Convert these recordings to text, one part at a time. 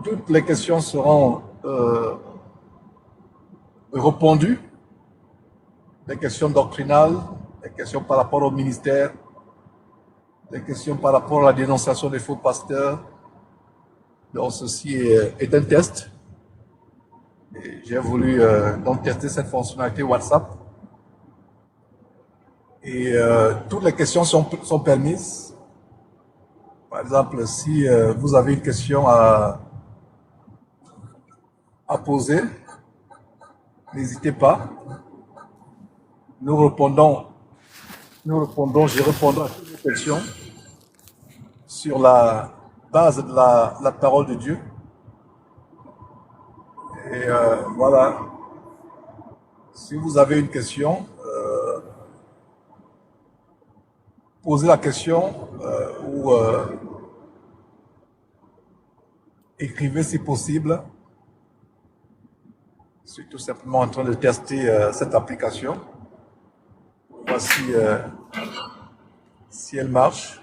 Toutes les questions seront répondues, les questions doctrinales, les questions par rapport au ministère, les questions par rapport à la dénonciation des faux pasteurs. Donc ceci est un test. J'ai voulu donc tester cette fonctionnalité WhatsApp. Et toutes les questions sont permises. Par exemple, si vous avez une question à poser, n'hésitez pas. Nous répondons, je répondrai à toutes les questions sur la base de la parole de Dieu. Et voilà, si vous avez une question, posez la question ou écrivez si possible. Je suis tout simplement en train de tester cette application. Voici si elle marche.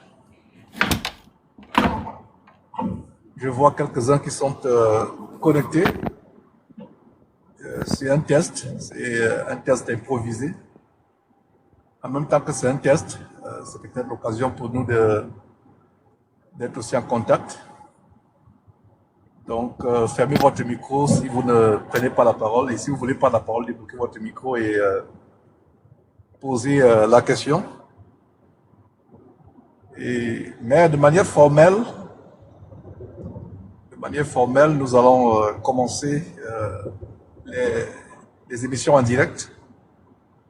Je vois quelques-uns qui sont connectés. C'est un test, improvisé. En même temps que c'est un test, c'est peut-être l'occasion pour nous d'être aussi en contact. Donc, fermez votre micro si vous ne prenez pas la parole. Et si vous voulez prendre la parole, débloquez votre micro et posez la question. Mais de manière formelle, nous allons commencer les émissions en direct,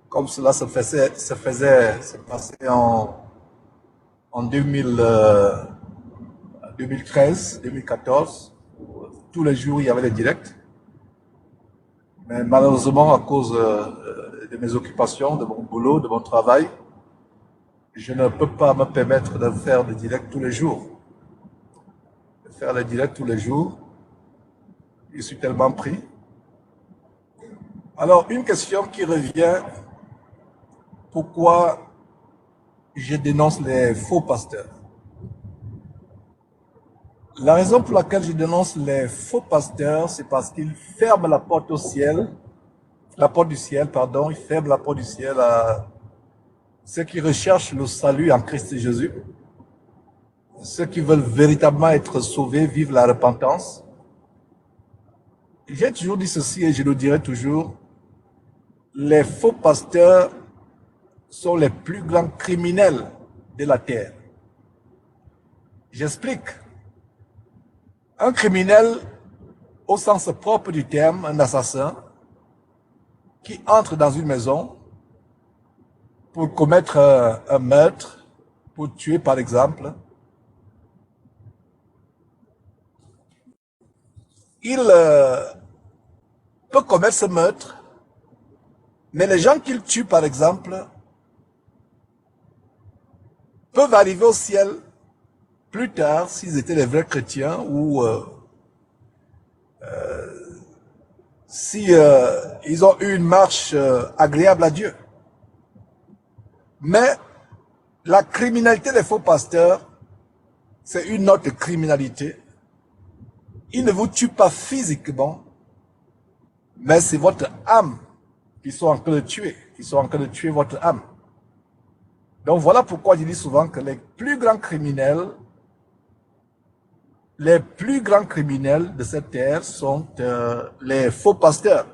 comme cela se passait en 2013, 2014. Tous les jours, il y avait des directs. Mais malheureusement, à cause de mes occupations, de mon boulot, de mon travail, je ne peux pas me permettre de faire des directs tous les jours. Faire les directs tous les jours, je suis tellement pris. Alors, une question qui revient, pourquoi je dénonce les faux pasteurs? La raison pour laquelle je dénonce les faux pasteurs, c'est parce qu'ils ferment la porte au ciel, la porte du ciel, pardon, ils ferment la porte du ciel à ceux qui recherchent le salut en Christ Jésus, ceux qui veulent véritablement être sauvés, vivre la repentance. J'ai toujours dit ceci et je le dirai toujours, les faux pasteurs sont les plus grands criminels de la terre. J'explique. Un criminel, au sens propre du terme, un assassin, qui entre dans une maison pour commettre un meurtre, pour tuer par exemple, il peut commettre ce meurtre, mais les gens qu'il tue par exemple peuvent arriver au ciel plus tard s'ils étaient des vrais chrétiens ou si ils ont eu une marche agréable à Dieu. Mais la criminalité des faux pasteurs, c'est une autre criminalité. Ils ne vous tuent pas physiquement, mais c'est votre âme qu'ils sont en train de tuer. Ils sont en train de tuer votre âme. Donc voilà pourquoi je dis souvent que les plus grands criminels de cette terre sont les faux pasteurs.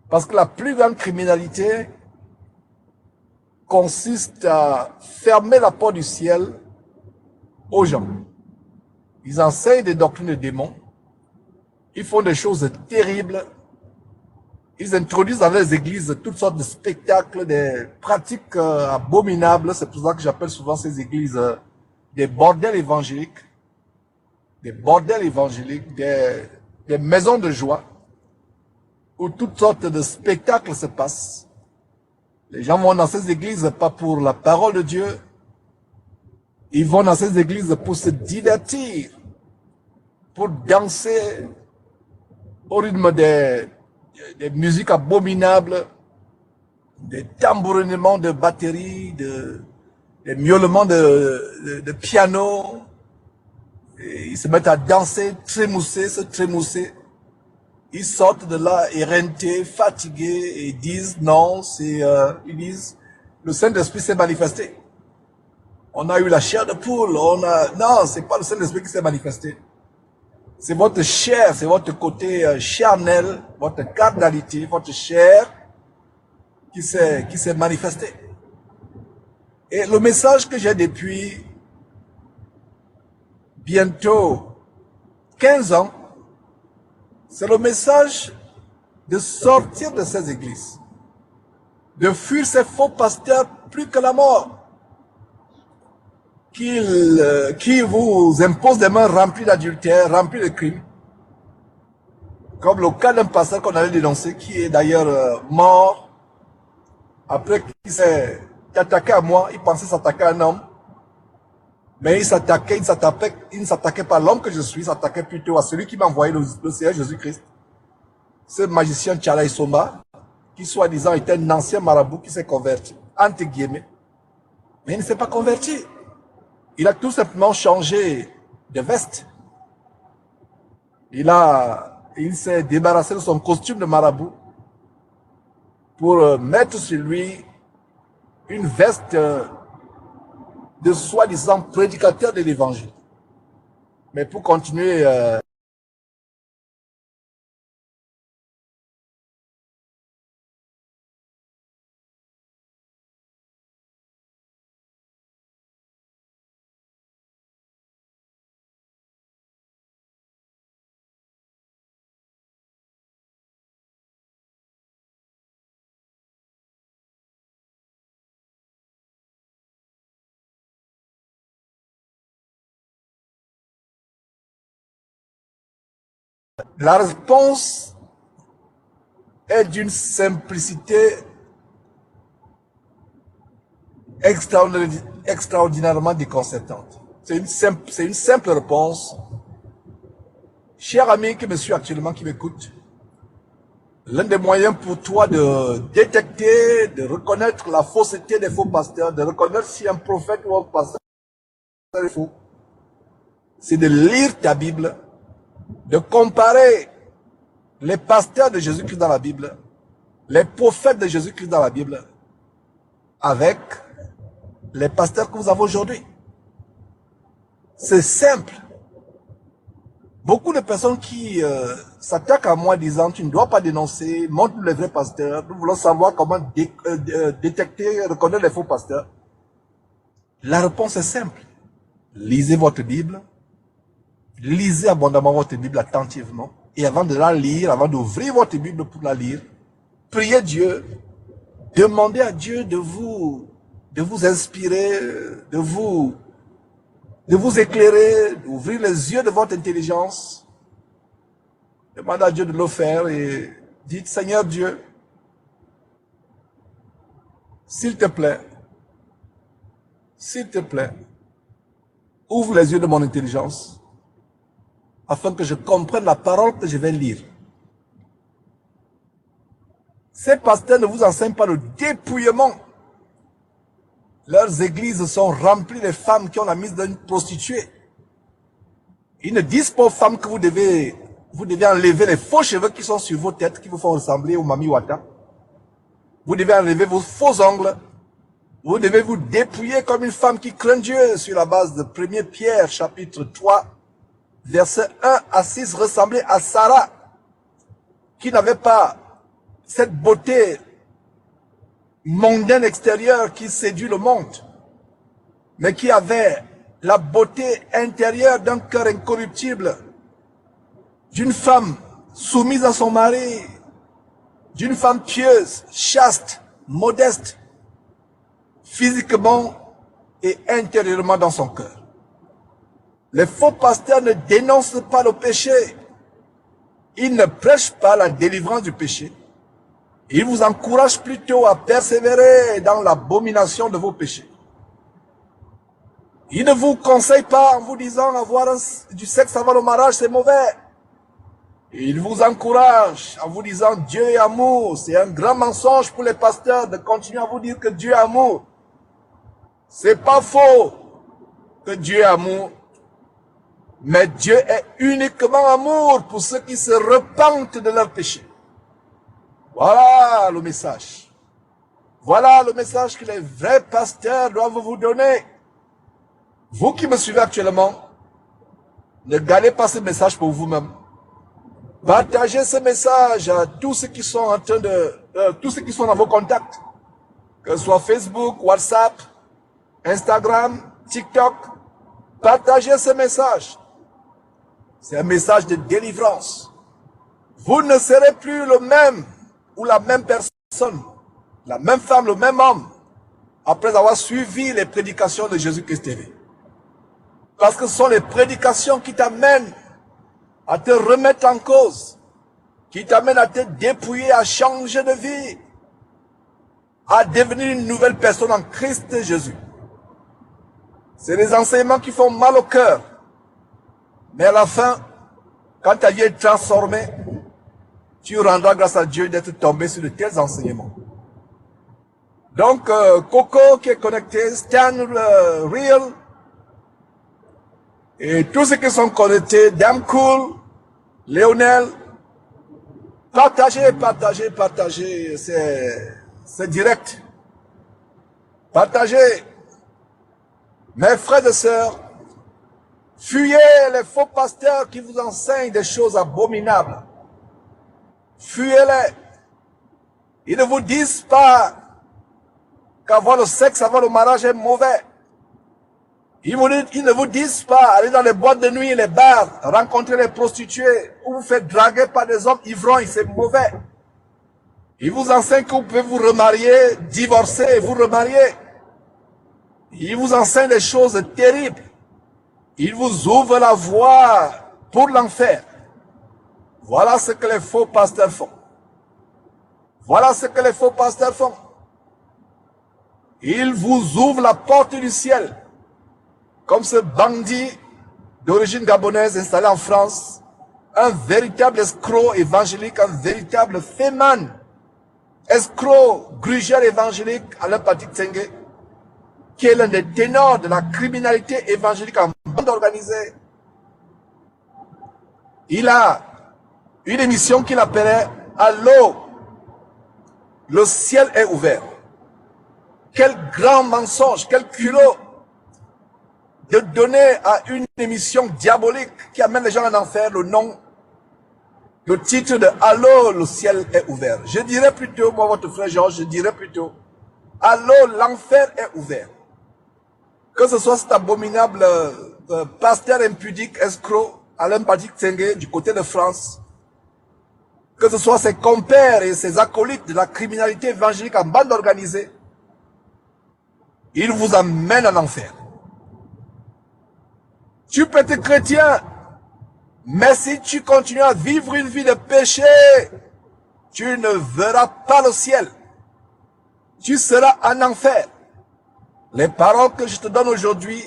Parce que la plus grande criminalité consiste à fermer la porte du ciel aux gens. Ils enseignent des doctrines de démons. Ils font des choses terribles. Ils introduisent dans les églises toutes sortes de spectacles, des pratiques abominables. C'est pour ça que j'appelle souvent ces églises des bordels évangéliques. Des bordels évangéliques, des maisons de joie, où toutes sortes de spectacles se passent. Les gens vont dans ces églises pas pour la parole de Dieu, ils vont dans ces églises pour se divertir, pour danser au rythme des musiques abominables, des tambourinnements de batterie, des miaulements de piano. Et ils se mettent à danser, trémousser, se trémousser. Ils sortent de là éreintés, fatigués et disent non, ils disent le Saint-Esprit s'est manifesté. On a eu la chair de poule, non, c'est pas le Saint-Esprit qui s'est manifesté. C'est votre chair, c'est votre côté charnel, votre carnalité, votre chair qui s'est manifesté. Et le message que j'ai depuis bientôt 15 ans, c'est le message de sortir de ces églises, de fuir ces faux pasteurs plus que la mort, qui vous imposent des mains remplies d'adultère, remplies de crimes, comme le cas d'un pasteur qu'on allait dénoncer, qui est d'ailleurs mort, après qu'il s'est attaqué à moi, il pensait s'attaquer à un homme, mais il ne s'attaquait pas à l'homme que je suis, il s'attaquait plutôt à celui qui m'a envoyé le Seigneur Jésus-Christ. Ce magicien Tchala Isoma, qui soi-disant était un ancien marabout qui s'est converti, entre guillemets, mais il ne s'est pas converti. Il a tout simplement changé de veste. Il s'est débarrassé de son costume de marabout pour mettre sur lui une veste de soi-disant prédicateur de l'évangile. Mais pour continuer, la réponse est d'une simplicité extraordinairement déconcertante. C'est une simple réponse. Cher ami qui me suit actuellement, qui m'écoute, l'un des moyens pour toi de détecter, de reconnaître la fausseté des faux pasteurs, de reconnaître si un prophète ou un pasteur est faux, c'est de lire ta Bible, de comparer les pasteurs de Jésus-Christ dans la Bible, les prophètes de Jésus-Christ dans la Bible, avec les pasteurs que vous avez aujourd'hui. C'est simple. Beaucoup de personnes qui s'attaquent à moi disant tu ne dois pas dénoncer, montre les vrais pasteurs, nous voulons savoir comment détecter, reconnaître les faux pasteurs. La réponse est simple. Lisez votre Bible, lisez abondamment votre Bible attentivement, et avant de la lire, avant d'ouvrir votre Bible pour la lire, priez Dieu, demandez à Dieu de vous inspirer, de vous éclairer, d'ouvrir les yeux de votre intelligence. Demandez à Dieu de le faire et dites, Seigneur Dieu, s'il te plaît, ouvre les yeux de mon intelligence afin que je comprenne la parole que je vais lire. Ces pasteurs ne vous enseignent pas le dépouillement. Leurs églises sont remplies de femmes qui ont la mise d'une prostituée. Ils ne disent pas aux femmes que vous devez enlever les faux cheveux qui sont sur vos têtes, qui vous font ressembler au Mami Wata. Vous devez enlever vos faux ongles. Vous devez vous dépouiller comme une femme qui craint Dieu sur la base de 1 Pierre chapitre 3, versets 1 à 6, ressemblait à Sarah, qui n'avait pas cette beauté mondaine extérieure qui séduit le monde, mais qui avait la beauté intérieure d'un cœur incorruptible, d'une femme soumise à son mari, d'une femme pieuse, chaste, modeste, physiquement et intérieurement dans son cœur. Les faux pasteurs ne dénoncent pas le péché. Ils ne prêchent pas la délivrance du péché. Ils vous encouragent plutôt à persévérer dans l'abomination de vos péchés. Ils ne vous conseillent pas en vous disant avoir du sexe avant le mariage, c'est mauvais. Ils vous encouragent en vous disant Dieu est amour. C'est un grand mensonge pour les pasteurs de continuer à vous dire que Dieu est amour. C'est pas faux que Dieu est amour. Mais Dieu est uniquement amour pour ceux qui se repentent de leurs péchés. Voilà le message. Voilà le message que les vrais pasteurs doivent vous donner. Vous qui me suivez actuellement, ne gardez pas ce message pour vous-même. Partagez ce message à tous ceux qui sont en train tous ceux qui sont dans vos contacts. Que ce soit Facebook, WhatsApp, Instagram, TikTok. Partagez ce message. C'est un message de délivrance. Vous ne serez plus le même ou la même personne, la même femme, le même homme, après avoir suivi les prédications de Jésus-Christ TV. Parce que ce sont les prédications qui t'amènent à te remettre en cause, qui t'amènent à te dépouiller, à changer de vie, à devenir une nouvelle personne en Christ Jésus. C'est des enseignements qui font mal au cœur. Mais à la fin, quand ta vie est transformée, tu rendras grâce à Dieu d'être tombé sur de tels enseignements. Donc, Coco qui est connecté, Stan Real, et tous ceux qui sont connectés, Damn Cool, Lionel, partagez, partagez, partagez, c'est direct. Partagez. Mes frères et sœurs, fuyez les faux pasteurs qui vous enseignent des choses abominables. Fuyez-les. Ils ne vous disent pas qu'avoir le sexe avant le mariage est mauvais. Ils ne vous disent pas aller dans les boîtes de nuit, les bars, rencontrer les prostituées ou vous faire draguer par des hommes ivrognes, c'est mauvais. Ils vous enseignent que vous pouvez vous remarier, divorcer et vous remarier. Ils vous enseignent des choses terribles. Ils vous ouvrent la voie pour l'enfer. Voilà ce que les faux pasteurs font. Voilà ce que les faux pasteurs font. Ils vous ouvrent la porte du ciel. Comme ce bandit d'origine gabonaise installé en France, un véritable escroc évangélique, un véritable féman, escroc, grugère évangélique, Alain Patrick Tsenge, qui est l'un des ténors de la criminalité évangélique en bande organisée. Il a une émission qu'il appelait « Allô, le ciel est ouvert ». Quel grand mensonge, quel culot de donner à une émission diabolique qui amène les gens en enfer le nom, le titre de « Allô, le ciel est ouvert ». Je dirais plutôt, moi votre frère Georges, je dirais plutôt « Allô, l'enfer est ouvert ». Que ce soit cet abominable pasteur impudique, escroc, Alain Patrick Tsenge du côté de France, que ce soit ses compères et ses acolytes de la criminalité évangélique en bande organisée, ils vous amènent en enfer. Tu peux être chrétien, mais si tu continues à vivre une vie de péché, tu ne verras pas le ciel. Tu seras en enfer. Les paroles que je te donne aujourd'hui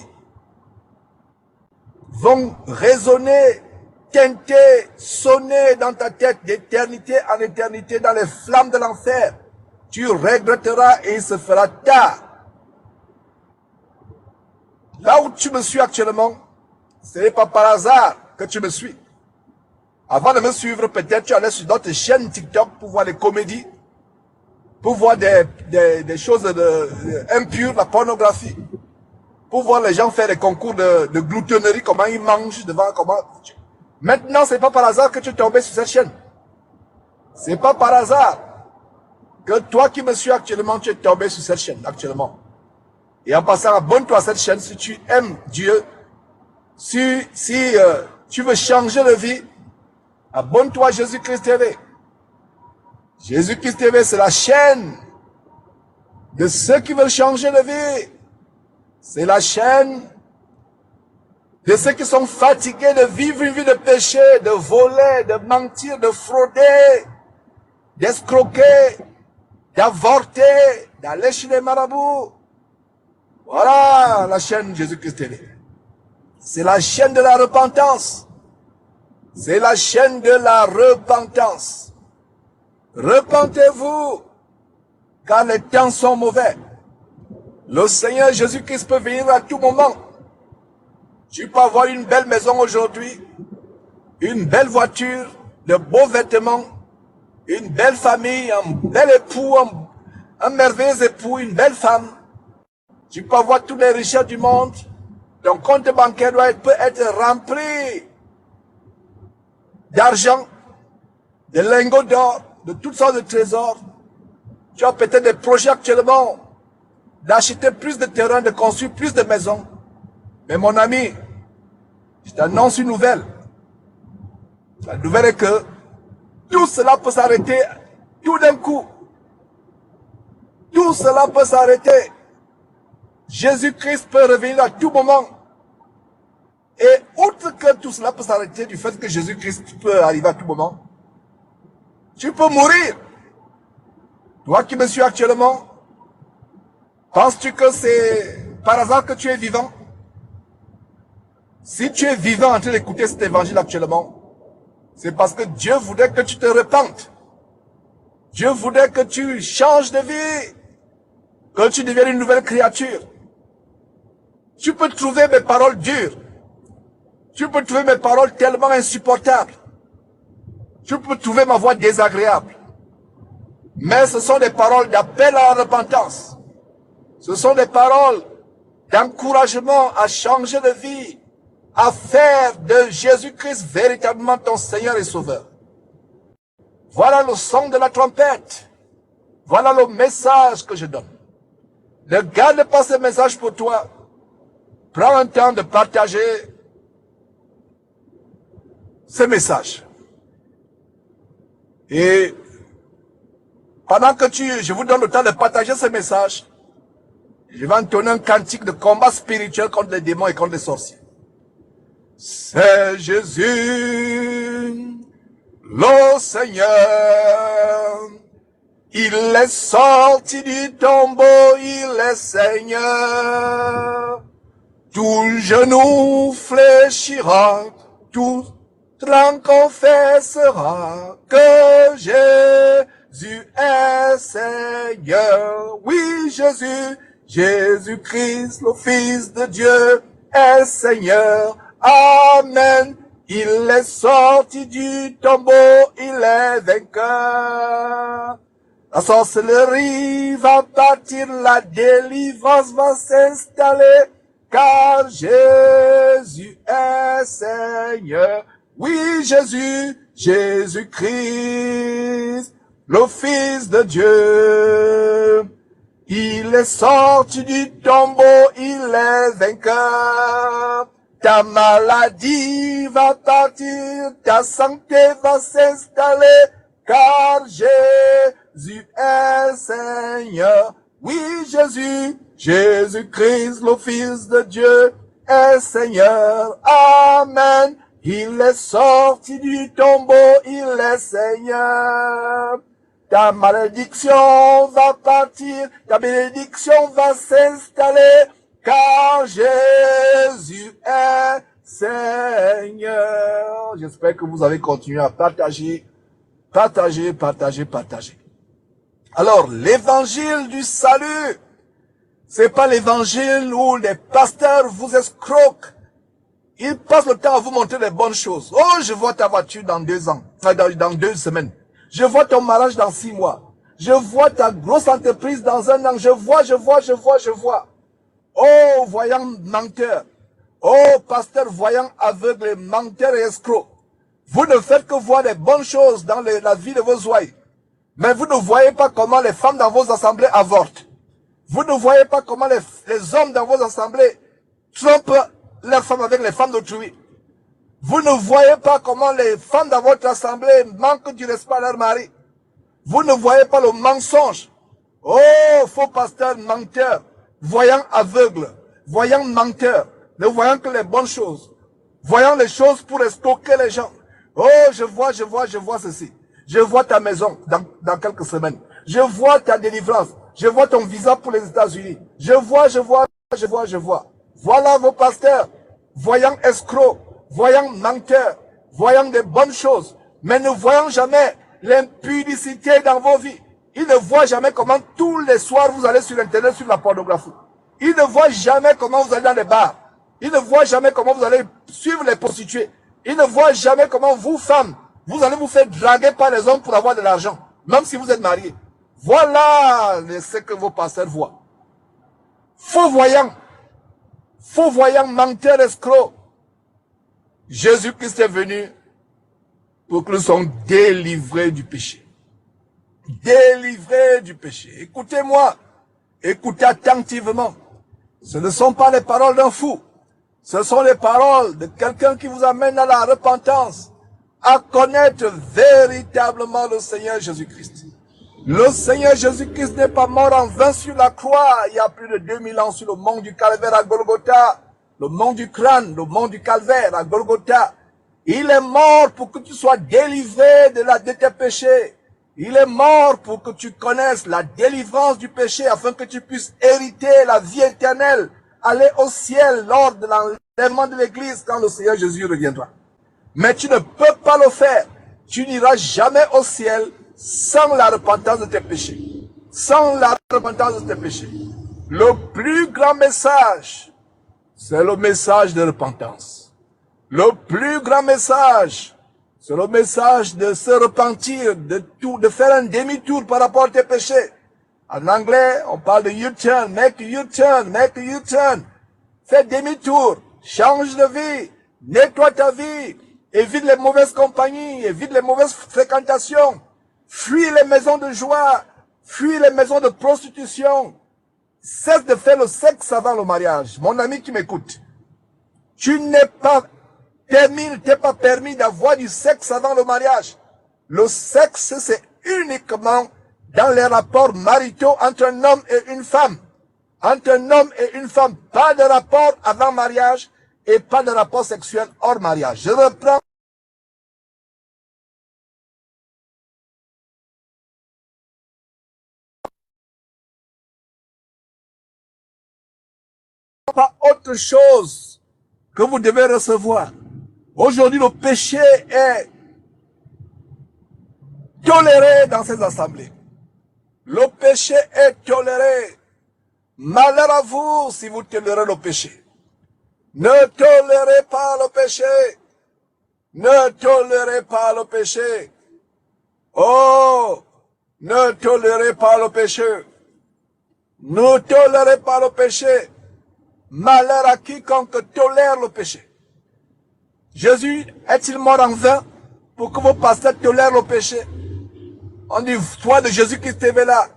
vont résonner, teinter, sonner dans ta tête d'éternité en éternité dans les flammes de l'enfer. Tu regretteras et il se fera tard. Là où tu me suis actuellement, ce n'est pas par hasard que tu me suis. Avant de me suivre, peut-être tu allais sur d'autres chaînes TikTok pour voir les comédies, pour voir des choses impures, la pornographie, pour voir les gens faire des concours de gloutonnerie, comment ils mangent devant, comment... Maintenant, c'est pas par hasard que tu es tombé sur cette chaîne. C'est pas par hasard que toi qui me suis actuellement, tu es tombé sur cette chaîne actuellement. Et en passant, abonne-toi à cette chaîne si tu aimes Dieu. Si tu veux changer de vie, abonne-toi à Jésus-Christ TV. Jésus-Christ TV, c'est la chaîne de ceux qui veulent changer de vie. C'est la chaîne de ceux qui sont fatigués de vivre une vie de péché, de voler, de mentir, de frauder, d'escroquer, d'avorter, d'aller chez les marabouts. Voilà la chaîne Jésus-Christ TV. C'est la chaîne de la repentance. C'est la chaîne de la repentance. Repentez-vous, car les temps sont mauvais. Le Seigneur Jésus-Christ peut venir à tout moment. Tu peux avoir une belle maison aujourd'hui, une belle voiture, de beaux vêtements, une belle famille, un bel époux, un merveilleux époux, une belle femme. Tu peux avoir toutes les richesses du monde. Ton compte bancaire peut être rempli d'argent, de lingots d'or, de toutes sortes de trésors. Tu as peut-être des projets actuellement d'acheter plus de terrain, de construire plus de maisons. Mais mon ami, je t'annonce une nouvelle. La nouvelle est que tout cela peut s'arrêter tout d'un coup. Tout cela peut s'arrêter. Jésus-Christ peut revenir à tout moment. Et outre que tout cela peut s'arrêter du fait que Jésus-Christ peut arriver à tout moment, tu peux mourir. Toi qui me suis actuellement, penses-tu que c'est par hasard que tu es vivant? Si tu es vivant en train d'écouter cet évangile actuellement, c'est parce que Dieu voudrait que tu te repentes. Dieu voudrait que tu changes de vie, que tu deviennes une nouvelle créature. Tu peux trouver mes paroles dures. Tu peux trouver mes paroles tellement insupportables. Tu peux trouver ma voix désagréable. Mais ce sont des paroles d'appel à la repentance. Ce sont des paroles d'encouragement à changer de vie, à faire de Jésus-Christ véritablement ton Seigneur et Sauveur. Voilà le son de la trompette. Voilà le message que je donne. Ne garde pas ce message pour toi. Prends un temps de partager ce message. Et pendant que je vous donne le temps de partager ce message, je vais entonner un cantique de combat spirituel contre les démons et contre les sorciers. C'est Jésus, le Seigneur. Il est sorti du tombeau, il est Seigneur. Tout genou fléchira, tout langue confessera que Jésus est Seigneur. Oui, Jésus-Christ, le Fils de Dieu, est Seigneur. Amen. Il est sorti du tombeau, il est vainqueur. La sorcellerie va partir, la délivrance va s'installer, car Jésus est Seigneur. Oui, Jésus-Christ, le Fils de Dieu. Il est sorti du tombeau, il est vainqueur. Ta maladie va partir, ta santé va s'installer, car Jésus est Seigneur. Oui, Jésus-Christ, le Fils de Dieu, est Seigneur. Amen. Il est sorti du tombeau, il est Seigneur. Ta malédiction va partir, ta bénédiction va s'installer, car Jésus est Seigneur. J'espère que vous avez continué à partager. Alors, l'évangile du salut, c'est pas l'évangile où les pasteurs vous escroquent. Ils passent le temps à vous montrer les bonnes choses. Oh, je vois ta voiture dans 2 ans, enfin dans 2 semaines. Je vois ton mariage dans 6 mois. Je vois ta grosse entreprise dans 1 an. Je vois. Oh, voyant menteur. Oh, pasteur voyant aveugle, menteur et escroc. Vous ne faites que voir les bonnes choses dans la vie de vos ouailles. Mais vous ne voyez pas comment les femmes dans vos assemblées avortent. Vous ne voyez pas comment les hommes dans vos assemblées trompent leurs femmes avec les femmes d'autrui. Vous ne voyez pas comment les femmes dans votre assemblée manquent du respect à leur mari. Vous ne voyez pas le mensonge. Oh, faux pasteur menteur, voyant aveugle, voyant menteur, ne voyant que les bonnes choses, voyant les choses pour escroquer les gens. Oh, je vois ceci. Je vois ta maison dans quelques semaines. Je vois ta délivrance. Je vois ton visa pour les États-Unis. Je vois. Voilà vos pasteurs, voyant escrocs, voyant menteurs, voyant des bonnes choses, mais ne voyant jamais l'impudicité dans vos vies. Ils ne voient jamais comment tous les soirs vous allez sur Internet sur la pornographie. Ils ne voient jamais comment vous allez dans les bars. Ils ne voient jamais comment vous allez suivre les prostituées. Ils ne voient jamais comment vous, femmes, vous allez vous faire draguer par les hommes pour avoir de l'argent, même si vous êtes mariés. Voilà ce que vos pasteurs voient. Faux voyants, menteurs, escrocs. Jésus-Christ est venu pour que nous soyons délivrés du péché. Délivrés du péché. Écoutez-moi, écoutez attentivement. Ce ne sont pas les paroles d'un fou. Ce sont les paroles de quelqu'un qui vous amène à la repentance, à connaître véritablement le Seigneur Jésus-Christ. Le Seigneur Jésus-Christ n'est pas mort en vain sur la croix, il y a plus de 2000 ans sur le mont du Calvaire à Golgotha, le mont du crâne, le mont du Calvaire à Golgotha. Il est mort pour que tu sois délivré de tes péchés. Il est mort pour que tu connaisses la délivrance du péché afin que tu puisses hériter la vie éternelle, aller au ciel lors de l'enlèvement de l'église quand le Seigneur Jésus reviendra. Mais tu ne peux pas le faire. Tu n'iras jamais au ciel sans la repentance de tes péchés. Sans la repentance de tes péchés. Le plus grand message, c'est le message de repentance. Le plus grand message, c'est le message de se repentir, de faire un demi-tour par rapport à tes péchés. En anglais, on parle de U-turn, make a U-turn, make a U-turn. Fais demi-tour, change de vie, nettoie ta vie, évite les mauvaises compagnies, évite les mauvaises fréquentations, fuis les maisons de joie, fuis les maisons de prostitution. Cesse de faire le sexe avant le mariage. Mon ami qui m'écoute, tu n'es pas permis, il ne t'est pas permis d'avoir du sexe avant le mariage. Le sexe, c'est uniquement dans les rapports maritaux entre un homme et une femme. Entre un homme et une femme, pas de rapport avant mariage et pas de rapport sexuel hors mariage. Je reprends. Pas autre chose que vous devez recevoir. Aujourd'hui, le péché est toléré dans ces assemblées. Le péché est toléré. Malheur à vous si vous tolérez le péché. Ne tolérez pas le péché. Ne tolérez pas le péché. Oh, ne tolérez pas le péché. Ne tolérez pas le péché. Malheur à quiconque tolère le péché. Jésus est-il mort en vain pour que vos pasteurs tolèrent le péché? On dit, toi de Jésus-Christ est là.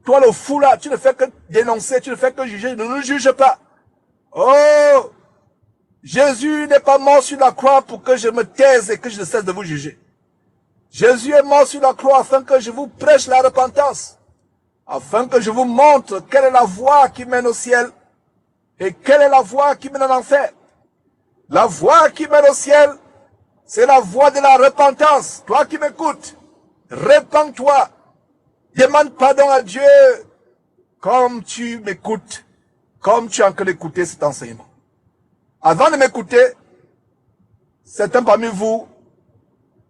Toi le fou là, tu ne fais que dénoncer, tu ne fais que juger, ne nous juge pas. Oh, Jésus n'est pas mort sur la croix pour que je me taise et que je ne cesse de vous juger. Jésus est mort sur la croix afin que je vous prêche la repentance. Afin que je vous montre quelle est la voie qui mène au ciel et quelle est la voie qui mène en enfer. La voie qui mène au ciel, c'est la voie de la repentance. Toi qui m'écoutes, repens-toi. Demande pardon à Dieu comme tu m'écoutes, comme tu es en train d'écouter cet enseignement. Avant de m'écouter, certains parmi vous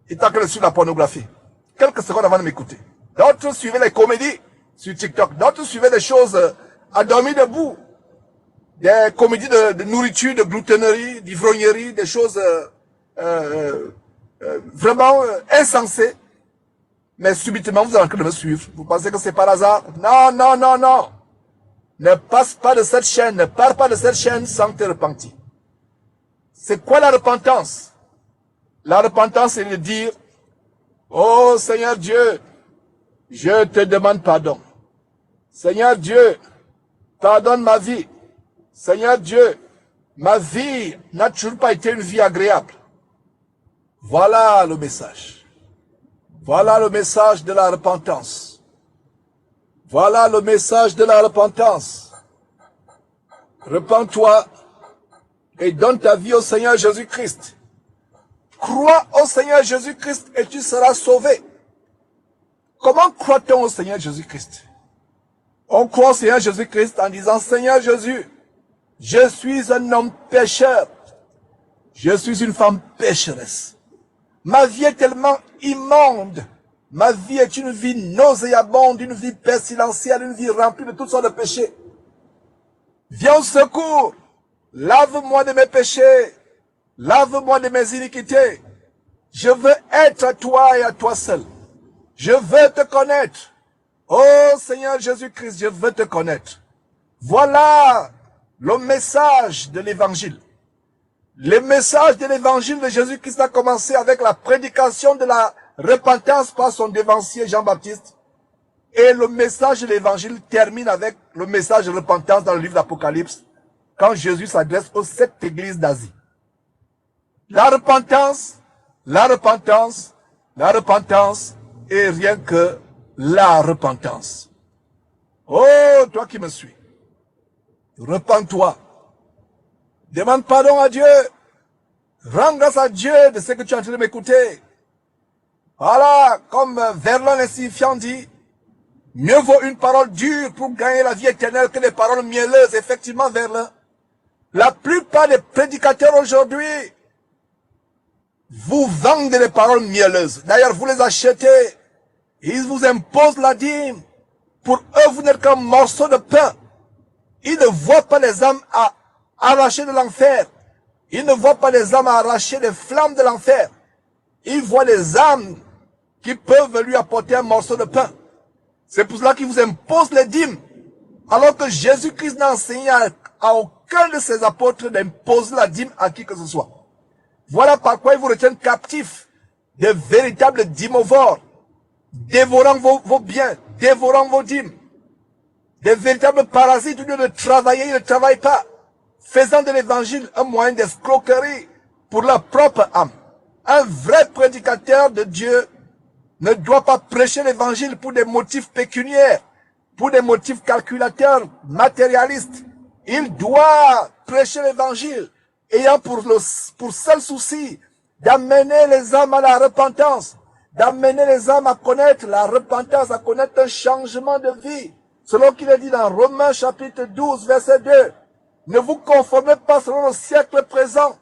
étaient en train de suivre la pornographie. Quelques secondes avant de m'écouter. D'autres suivaient les comédies sur TikTok. D'autres suivaient des choses à dormir debout. Des comédies de nourriture, de gloutonnerie, d'ivrognerie, des choses vraiment insensées. Mais subitement, vous êtes en train de me suivre. Vous pensez que c'est par hasard? Non, non, non, non. Ne passe pas de cette chaîne, ne pars pas de cette chaîne sans te repentir. C'est quoi la repentance? La repentance, c'est de dire, oh Seigneur Dieu, je te demande pardon. Seigneur Dieu, pardonne ma vie. Seigneur Dieu, ma vie n'a toujours pas été une vie agréable. Voilà le message. Voilà le message de la repentance. Voilà le message de la repentance. Repens-toi et donne ta vie au Seigneur Jésus-Christ. Crois au Seigneur Jésus-Christ et tu seras sauvé. Comment croit-on au Seigneur Jésus-Christ? On croit au Seigneur Jésus-Christ en disant, Seigneur Jésus, je suis un homme pécheur. Je suis une femme pécheresse. Ma vie est tellement immonde. Ma vie est une vie nauséabonde, une vie pestilentielle, une vie remplie de toutes sortes de péchés. Viens au secours. Lave-moi de mes péchés. Lave-moi de mes iniquités. Je veux être à toi et à toi seul. Je veux te connaître. Oh Seigneur Jésus-Christ, je veux te connaître. Voilà le message de l'évangile. Le message de l'évangile de Jésus-Christ a commencé avec la prédication de la repentance par son dévancier Jean-Baptiste. Et le message de l'évangile termine avec le message de repentance dans le livre d'Apocalypse, quand Jésus s'adresse aux 7 églises d'Asie. La repentance, la repentance, la repentance, et rien que la repentance. Oh, toi qui me suis, repens-toi. Demande pardon à Dieu. Rends grâce à Dieu de ce que tu es en train de m'écouter. Voilà, comme Verlaine l'insignifiant dit, mieux vaut une parole dure pour gagner la vie éternelle que des paroles mielleuses. Effectivement, Verlaine. La plupart des prédicateurs aujourd'hui vous vendent des paroles mielleuses. D'ailleurs, vous les achetez. Ils vous imposent la dîme. Pour eux, vous n'êtes qu'un morceau de pain. Ils ne voient pas les âmes à arracher de l'enfer. Ils ne voient pas les âmes à arracher des flammes de l'enfer. Ils voient les âmes qui peuvent lui apporter un morceau de pain. C'est pour cela qu'ils vous imposent les dîmes. Alors que Jésus-Christ n'a enseigné à aucun de ses apôtres d'imposer la dîme à qui que ce soit. Voilà par quoi ils vous retiennent captifs, de véritables dîmovores, dévorant vos biens, dévorant vos dîmes, des véritables parasites. Au lieu de travailler, ils ne travaillent pas, faisant de l'évangile un moyen d'escroquerie pour leur propre âme. Un vrai prédicateur de Dieu ne doit pas prêcher l'évangile pour des motifs pécuniaires, pour des motifs calculateurs, matérialistes. Il doit prêcher l'évangile ayant pour seul souci d'amener les âmes à la repentance, d'amener les âmes à connaître la repentance, à connaître un changement de vie. Selon qu'il est dit dans Romains chapitre 12, verset 2, ne vous conformez pas selon le siècle présent,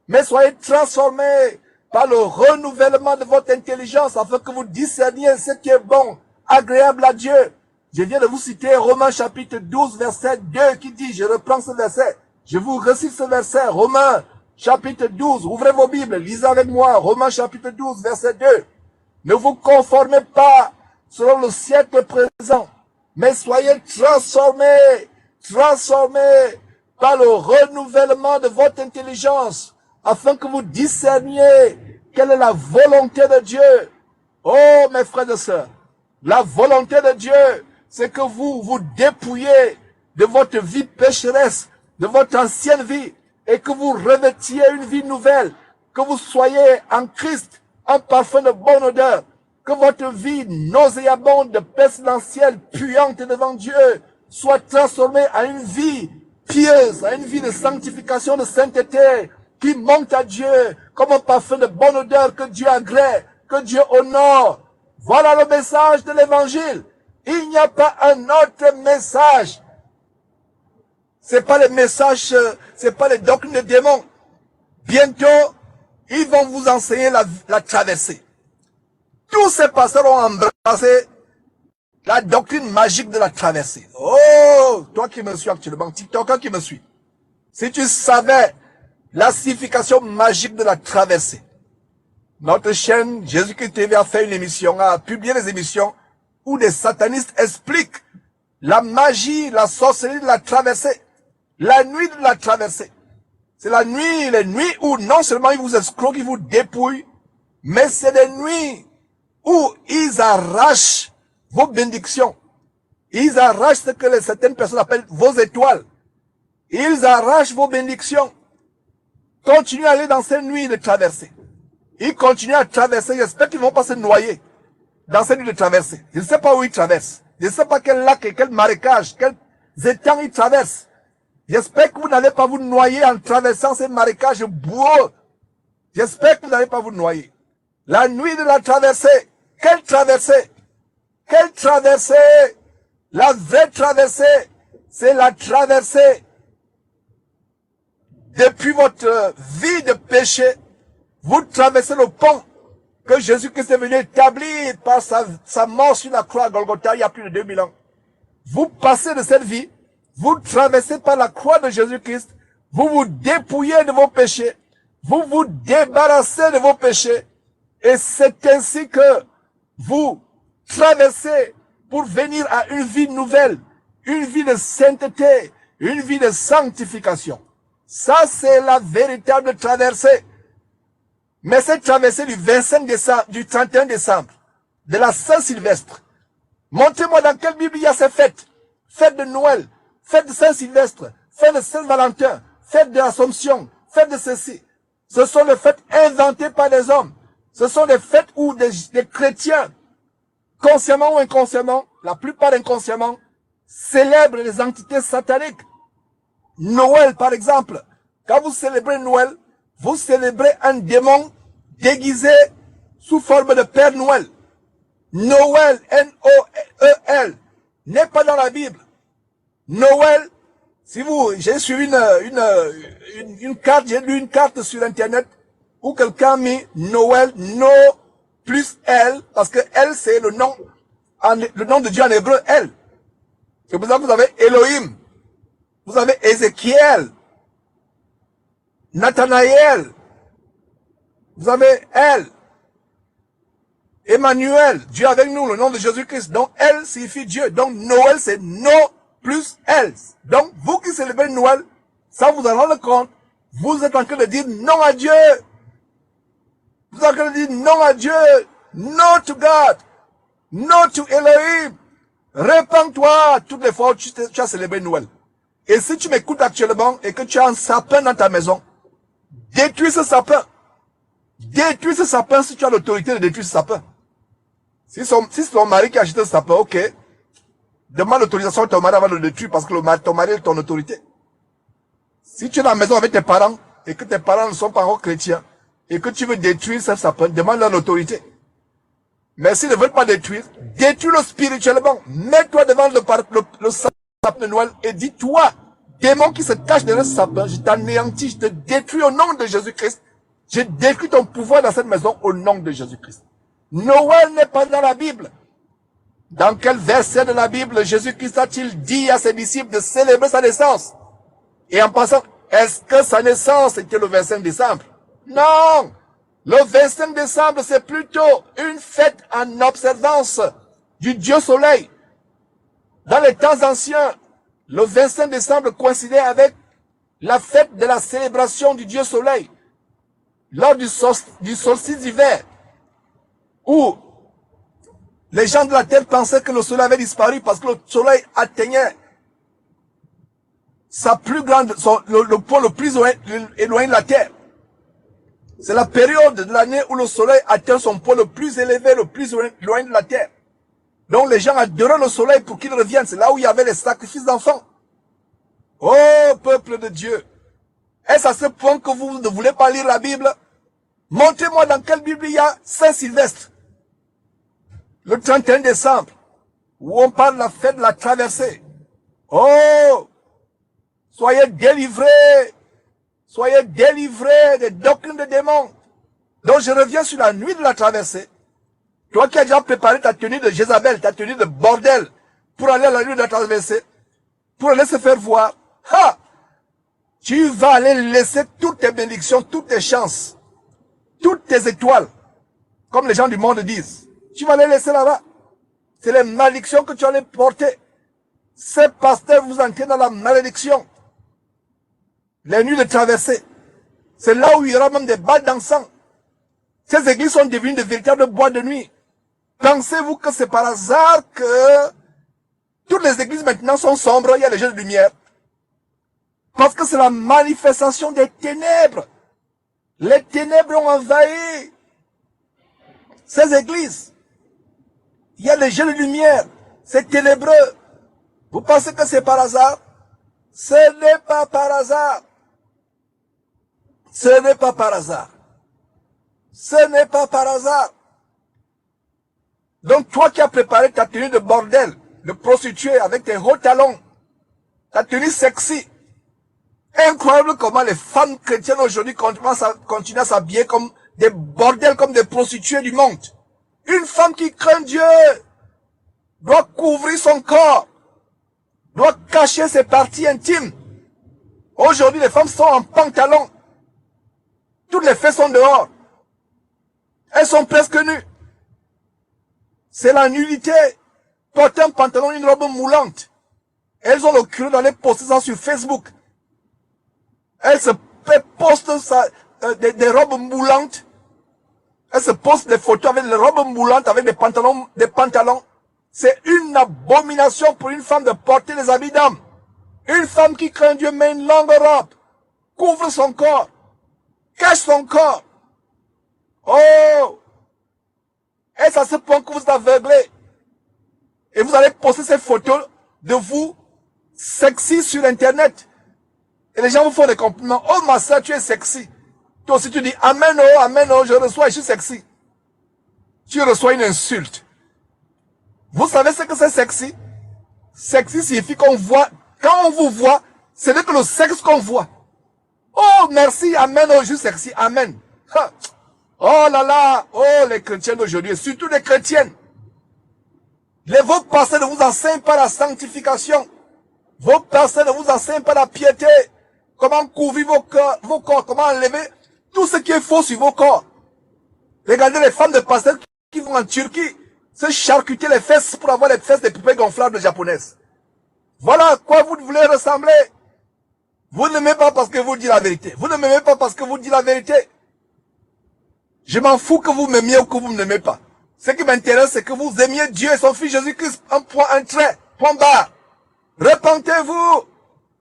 mais soyez transformés par le renouvellement de votre intelligence, afin que vous discerniez ce qui est bon, agréable à Dieu. Je viens de vous citer Romains chapitre 12, verset 2, qui dit, je reprends ce verset, je vous récite ce verset, Romains chapitre 12, ouvrez vos Bibles, lisez avec moi, Romains chapitre 12, verset 2. Ne vous conformez pas selon le siècle présent, mais soyez transformés par le renouvellement de votre intelligence, afin que vous discerniez quelle est la volonté de Dieu. Oh, mes frères et sœurs, la volonté de Dieu, c'est que vous vous dépouillez de votre vie pécheresse, de votre ancienne vie, et que vous revêtiez une vie nouvelle, que vous soyez en Christ, un parfum de bonne odeur, que votre vie nauséabonde, pestilentielle, puante devant Dieu, soit transformée à une vie pieuse, à une vie de sanctification, de sainteté, qui monte à Dieu comme un parfum de bonne odeur que Dieu agrée, que Dieu honore. Voilà le message de l'évangile. Il n'y a pas un autre message. C'est pas les messages, c'est pas les doctrines des démons. Bientôt, ils vont vous enseigner la traversée. Tous ces pasteurs ont embrassé la doctrine magique de la traversée. Oh, toi qui me suis actuellement, TikToker qui me suis. Si tu savais la signification magique de la traversée. Notre chaîne Jésus-Christ TV a fait une émission, a publié des émissions où des satanistes expliquent la magie, la sorcellerie de la traversée. La nuit de la traversée. C'est la nuit, les nuits où non seulement ils vous escroquent, ils vous dépouillent, mais c'est des nuits où ils arrachent vos bénédictions. Ils arrachent ce que certaines personnes appellent vos étoiles. Ils arrachent vos bénédictions. Continuez à aller dans ces nuits de traversée. Ils continuent à traverser. J'espère qu'ils ne vont pas se noyer dans ces nuits de traversée. Je ne sais pas où ils traversent. Je ne sais pas quel lac et quel marécage, quels étangs ils traversent. J'espère que vous n'allez pas vous noyer en traversant ces marécages boueux. J'espère que vous n'allez pas vous noyer. La nuit de la traversée. Quelle traversée? Quelle traversée? La vraie traversée, c'est la traversée depuis votre vie de péché. Vous traversez le pont que Jésus-Christ est venu établir par sa mort sur la croix à Golgotha il y a plus de 2000 ans. Vous passez de cette vie, vous traversez par la croix de Jésus-Christ, vous vous dépouillez de vos péchés, vous vous débarrassez de vos péchés, et c'est ainsi que vous traversez pour venir à une vie nouvelle, une vie de sainteté, une vie de sanctification. Ça, c'est la véritable traversée. Mais cette traversée du 25 décembre, du 31 décembre, de la Saint-Sylvestre, montrez-moi dans quelle Bible il y a ces fêtes. Fête de Noël, fête de Saint-Sylvestre, fête de Saint-Valentin, fête de l'Assomption, fête de ceci. Ce sont des fêtes inventées par des hommes. Ce sont des fêtes où des chrétiens, consciemment ou inconsciemment, la plupart inconsciemment, célèbrent les entités sataniques. Noël, par exemple. Quand vous célébrez Noël, vous célébrez un démon déguisé sous forme de Père Noël. Noël, N-O-E-L, n'est pas dans la Bible. Noël, si vous, j'ai suivi une carte, j'ai lu une carte sur Internet où quelqu'un a mis Noël, No plus L, parce que L c'est le nom de Dieu en hébreu, L. C'est pour ça que vous avez Elohim, vous avez Ézéchiel, Nathanaël, vous avez L, Emmanuel, Dieu avec nous, le nom de Jésus-Christ. Donc L signifie Dieu. Donc Noël c'est No plus L. Donc vous qui célébrez Noël, sans vous en rendre compte, vous êtes en train de dire non à Dieu. Vous êtes en train de dire non à Dieu. No to God. No to Elohim. Répands-toi toutes les fois où tu as célébré Noël. Et si tu m'écoutes actuellement et que tu as un sapin dans ta maison, détruis ce sapin. Détruis ce sapin si tu as l'autorité de détruire ce sapin. Si c'est ton mari qui a acheté ce sapin, ok. Demande l'autorisation à ton mari avant de le détruire parce que ton mari est ton autorité. Si tu es dans la maison avec tes parents et que tes parents ne sont pas encore chrétiens et que tu veux détruire ce sapin, demande leur l'autorité. Mais s'ils ne veulent pas détruire, détruis-le spirituellement. Mets-toi devant le sapin de Noël et dis-toi, démon qui se cache derrière ce sapin, je t'anéantis, je te détruis au nom de Jésus-Christ. Je détruis ton pouvoir dans cette maison au nom de Jésus-Christ. Noël n'est pas dans la Bible. Dans quel verset de la Bible Jésus-Christ a-t-il dit à ses disciples de célébrer sa naissance? Et en passant, est-ce que sa naissance était le 25 décembre? Non! Le 25 décembre, c'est plutôt une fête en observance du Dieu Soleil. Dans les temps anciens, le 25 décembre coïncidait avec la fête de la célébration du Dieu Soleil. Lors du solstice d'hiver, où les gens de la terre pensaient que le soleil avait disparu parce que le soleil atteignait sa plus grande, le point le plus éloigné de la terre. C'est la période de l'année où le soleil atteint son point le plus élevé, le plus éloigné de la terre. Donc les gens adoraient le soleil pour qu'il revienne. C'est là où il y avait les sacrifices d'enfants. Oh, peuple de Dieu! Est-ce à ce point que vous ne voulez pas lire la Bible? Montrez-moi dans quelle Bible il y a Saint-Sylvestre. Le 31 décembre, où on parle de la fête de la traversée. Oh! Soyez délivrés! Soyez délivrés des doctrines de démons. Donc je reviens sur la nuit de la traversée. Toi qui as déjà préparé ta tenue de Jézabel, ta tenue de bordel, pour aller à la nuit de la traversée, pour aller se faire voir, ha! Tu vas aller laisser toutes tes bénédictions, toutes tes chances, toutes tes étoiles, comme les gens du monde disent. Tu vas les laisser là-bas. C'est les malédictions que tu vas les porter. Ces pasteurs vous entrent dans la malédiction. Les nuits de traversée. C'est là où il y aura même des balles d'encens. Ces églises sont devenues de véritables boîtes de nuit. Pensez-vous que c'est par hasard que toutes les églises maintenant sont sombres, il y a les jeux de lumière? Parce que c'est la manifestation des ténèbres. Les ténèbres ont envahi ces églises. Il y a des jeux de lumière. C'est ténébreux. Vous pensez que c'est par hasard? Ce n'est pas par hasard. Ce n'est pas par hasard. Ce n'est pas par hasard. Donc toi qui as préparé ta tenue de bordel, de prostituée avec tes hauts talons, ta tenue sexy, incroyable comment les femmes chrétiennes aujourd'hui continuent à s'habiller comme des bordels, comme des prostituées du monde. Une femme qui craint Dieu doit couvrir son corps, doit cacher ses parties intimes. Aujourd'hui, les femmes sont en pantalon. Toutes les fesses sont dehors. Elles sont presque nues. C'est la nudité. Porter un pantalon, une robe moulante. Elles ont le culot d'aller poster ça sur Facebook. Elles se postent des robes moulantes. Elles se postent des photos avec des robes moulantes, avec des pantalons. C'est une abomination pour une femme de porter des habits d'homme. Une femme qui craint Dieu met une longue robe, couvre son corps, cache son corps. Oh! Et ça se point que vous êtes aveuglé. Et vous allez poster ces photos de vous sexy sur Internet. Et les gens vous font des compliments. Oh ma soeur, tu es sexy. Toi aussi tu dis amen, oh, je reçois, je suis sexy. Tu reçois une insulte. Vous savez ce que c'est sexy? Sexy signifie qu'on voit, quand on vous voit, ce n'est que le sexe qu'on voit. Oh merci, amen, oh je suis sexy, amen. Ha. Oh là là, oh les chrétiens d'aujourd'hui, surtout les chrétiennes. Vos pasteurs ne vous enseignent pas la sanctification. Vos pasteurs ne vous enseignent pas la piété. Comment couvrir vos corps, comment enlever tout ce qui est faux sur vos corps. Regardez les femmes de pasteurs qui vont en Turquie se charcuter les fesses pour avoir les fesses des poupées gonflables japonaises. Voilà à quoi vous voulez ressembler. Vous ne m'aimez pas parce que vous dites la vérité. Vous ne m'aimez pas parce que vous dites la vérité. Je m'en fous que vous m'aimiez ou que vous ne m'aimez pas. Ce qui m'intéresse, c'est que vous aimiez Dieu et son Fils Jésus-Christ. Un point, un trait, point barre. Repentez-vous.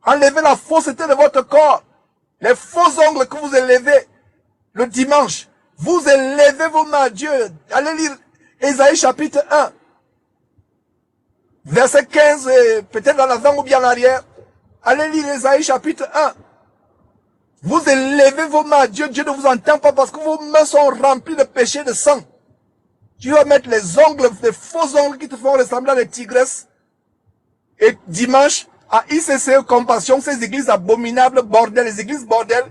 Enlevez la fausseté de votre corps. Les faux ongles que vous élevez le dimanche. Vous élevez vos mains à Dieu. Allez lire Ésaïe chapitre 1. Verset 15, peut-être en avant ou bien en arrière. Allez lire Ésaïe chapitre 1. Vous élevez vos mains à Dieu. Dieu ne vous entend pas parce que vos mains sont remplies de péché, de sang. Tu vas mettre les ongles, les faux ongles qui te font ressembler à des tigresses. Et dimanche, à ICC Compassion, ces églises abominables, bordel, les églises bordel,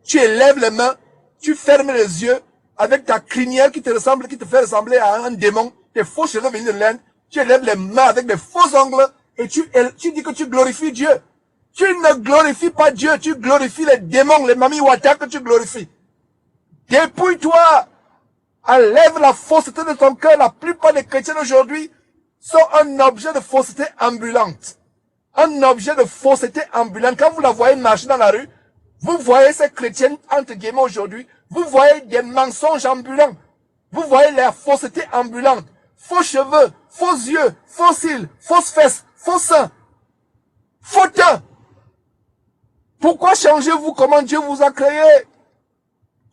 tu élèves les mains, tu fermes les yeux, avec ta crinière qui te fait ressembler à un démon, tes faux cheveux venus de l'Inde, tu élèves les mains avec des faux ongles, et tu dis que tu glorifies Dieu. Tu ne glorifies pas Dieu, tu glorifies les démons, les mamies wata que tu glorifies. Dépouille-toi! Enlève la fausseté de ton cœur. La plupart des chrétiens aujourd'hui sont un objet de fausseté ambulante. Un objet de fausseté ambulante. Quand vous la voyez marcher dans la rue, vous voyez ces chrétiens, entre guillemets aujourd'hui, vous voyez des mensonges ambulants. Vous voyez la fausseté ambulante. Faux cheveux, faux yeux, faux cils, fausses fesses, faux seins, faux teint. Pourquoi changez-vous comment Dieu vous a créé?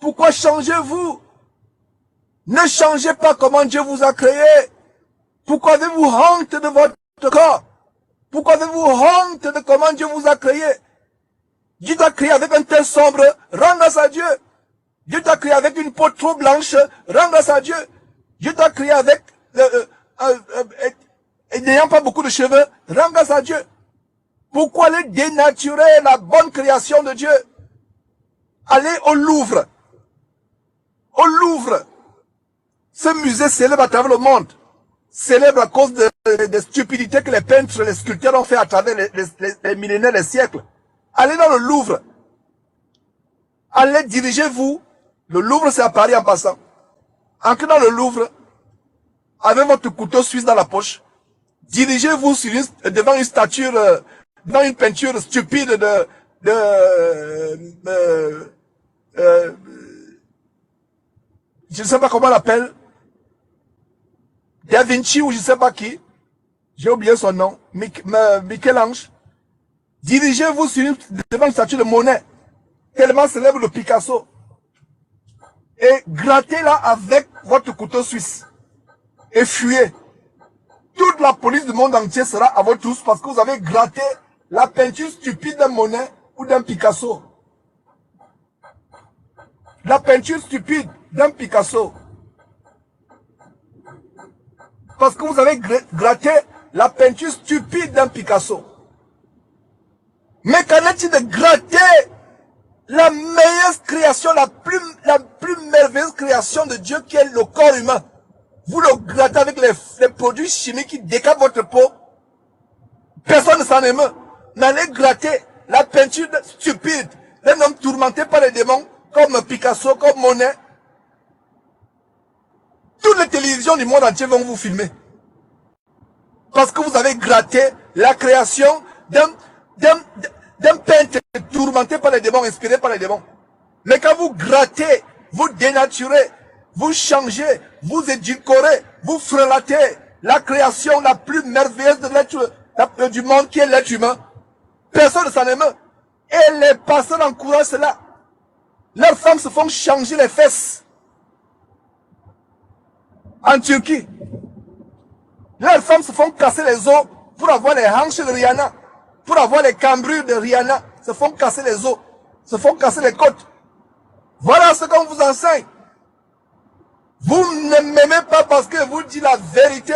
Pourquoi changez-vous? Ne changez pas comment Dieu vous a créé. Pourquoi avez-vous honte de votre corps? Pourquoi avez-vous honte de comment Dieu vous a créé? Dieu t'a créé avec un teint sombre, rends grâce à Dieu. Dieu t'a créé avec une peau trop blanche, rends grâce à Dieu. Dieu t'a créé avec, n'ayant pas beaucoup de cheveux, rends grâce à Dieu. Pourquoi aller dénaturer la bonne création de Dieu? Allez au Louvre. Au Louvre. Ce musée célèbre à travers le monde. Célèbre à cause des stupidités que les peintres, les sculpteurs ont fait à travers les millénaires, les siècles. Allez dans le Louvre. Allez, dirigez-vous. Le Louvre, c'est à Paris en passant. Entrez dans le Louvre. Avec votre couteau suisse dans la poche. Dirigez-vous devant une statue, devant une peinture stupide je ne sais pas comment on l'appelle. Da Vinci ou je ne sais pas qui. J'ai oublié son nom. Michel-Ange. Dirigez-vous devant une statue de Monet. Tellement célèbre le Picasso. Et grattez-la avec votre couteau suisse. Et fuyez. Toute la police du monde entier sera à votre tous parce que vous avez gratté la peinture stupide d'un Monet ou d'un Picasso. La peinture stupide d'un Picasso. Parce que vous avez gratté la peinture stupide d'un Picasso. Mais qu'en est-il de gratter la meilleure création, la plus merveilleuse création de Dieu qui est le corps humain? Vous le grattez avec les produits chimiques qui décapent votre peau. Personne ne s'en émeut. Mais allez gratter la peinture stupide d'un homme tourmenté par les démons, comme Picasso, comme Monet. Toutes les télévisions du monde entier vont vous filmer. Parce que vous avez gratté la création d'un peintre tourmenté par les démons, inspiré par les démons. Mais quand vous grattez, vous dénaturez, vous changez, vous édulcorez, vous frelatez la création la plus merveilleuse de l'être du monde qui est l'être humain, personne ne s'en émeut. Et les pasteurs encouragent cela. Leurs femmes se font changer les fesses. En Turquie, leurs femmes se font casser les os pour avoir les hanches de Rihanna, pour avoir les cambrures de Rihanna, se font casser les os, se font casser les côtes. Voilà ce qu'on vous enseigne. Vous ne m'aimez pas parce que vous dites la vérité.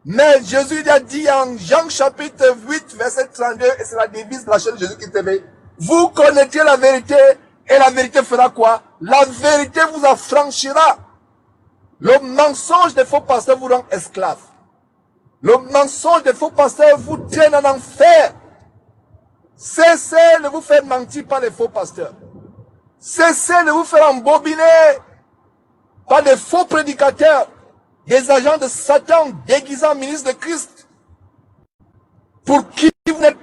Mais Jésus a dit en Jean chapitre 8, verset 32, et c'est la devise de la chaîne Jésus qui t'aimait. Vous connaîtrez la vérité, et la vérité fera quoi? La vérité vous affranchira. Le mensonge des faux pasteurs vous rend esclave. Le mensonge des faux pasteurs vous traîne en enfer. Cessez de vous faire mentir par les faux pasteurs. Cessez de vous faire embobiner par des faux prédicateurs, des agents de Satan déguisés en ministres de Christ, pour qui vous n'êtes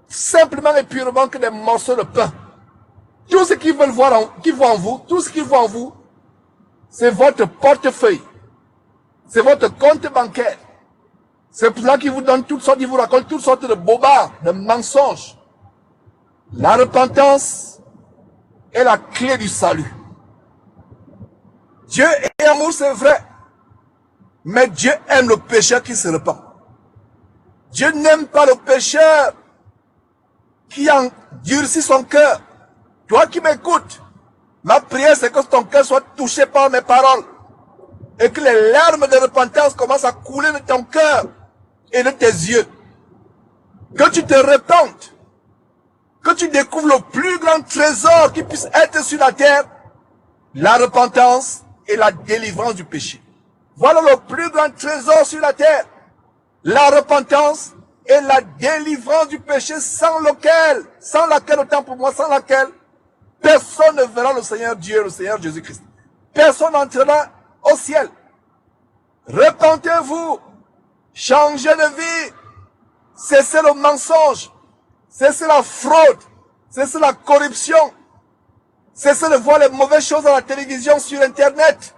simplement et purement que des morceaux de pain. Tout ce qu'ils veulent voir en vous, tout ce qu'ils voient en vous, c'est votre portefeuille, c'est votre compte bancaire. C'est pour ça qu'ils vous donnent toutes sortes, ils vous racontent toutes sortes de bobards, de mensonges. La repentance est la clé du salut. Dieu est amour, c'est vrai. Mais Dieu aime le pécheur qui se repent. Dieu n'aime pas le pécheur qui endurcit son cœur. Toi qui m'écoutes, ma prière c'est que ton cœur soit touché par mes paroles. Et que les larmes de repentance commencent à couler de ton cœur et de tes yeux. Que tu te repentes. Que tu découvres le plus grand trésor qui puisse être sur la terre. La repentance et la délivrance du péché. Voilà le plus grand trésor sur la terre. La repentance et la délivrance du péché sans laquelle, autant pour moi, sans laquelle, personne ne verra le Seigneur Dieu, le Seigneur Jésus-Christ. Personne n'entrera au ciel. Repentez-vous. Changez de vie. Cessez le mensonge. Cessez la fraude. Cessez la corruption. Cessez de voir les mauvaises choses à la télévision, sur Internet.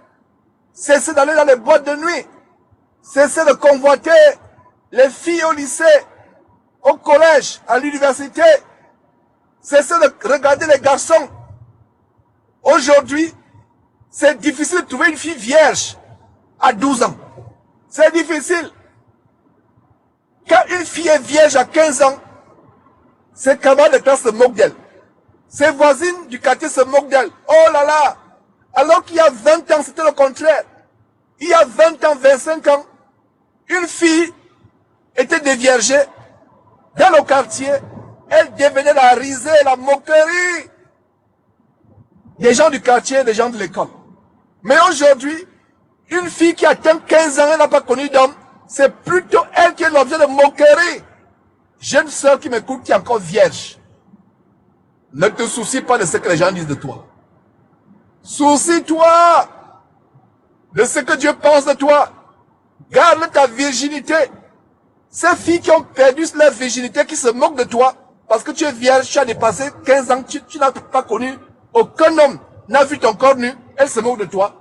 Cessez d'aller dans les boîtes de nuit. Cessez de convoiter les filles au lycée, au collège, à l'université. Cessez de regarder les garçons. Aujourd'hui, c'est difficile de trouver une fille vierge à 12 ans. C'est difficile. Quand une fille est vierge à 15 ans, ses camarades de classe se moquent d'elle. Ses voisines du quartier se moquent d'elle. Oh là là! Alors qu'il y a 20 ans, c'était le contraire. Il y a 20 ans, 25 ans, une fille était déviergée dans le quartier. Elle devenait la risée, la moquerie des gens du quartier, des gens de l'école. Mais aujourd'hui, une fille qui atteint 15 ans, elle n'a pas connu d'homme, c'est plutôt elle qui est l'objet de moquerie. Jeune sœur qui m'écoute, qui est encore vierge, ne te soucie pas de ce que les gens disent de toi. Soucie-toi de ce que Dieu pense de toi. Garde ta virginité. Ces filles qui ont perdu leur virginité, qui se moquent de toi, parce que tu es vierge, tu as dépassé 15 ans, tu n'as pas connu, aucun homme n'a vu ton corps nu, elles se moquent de toi.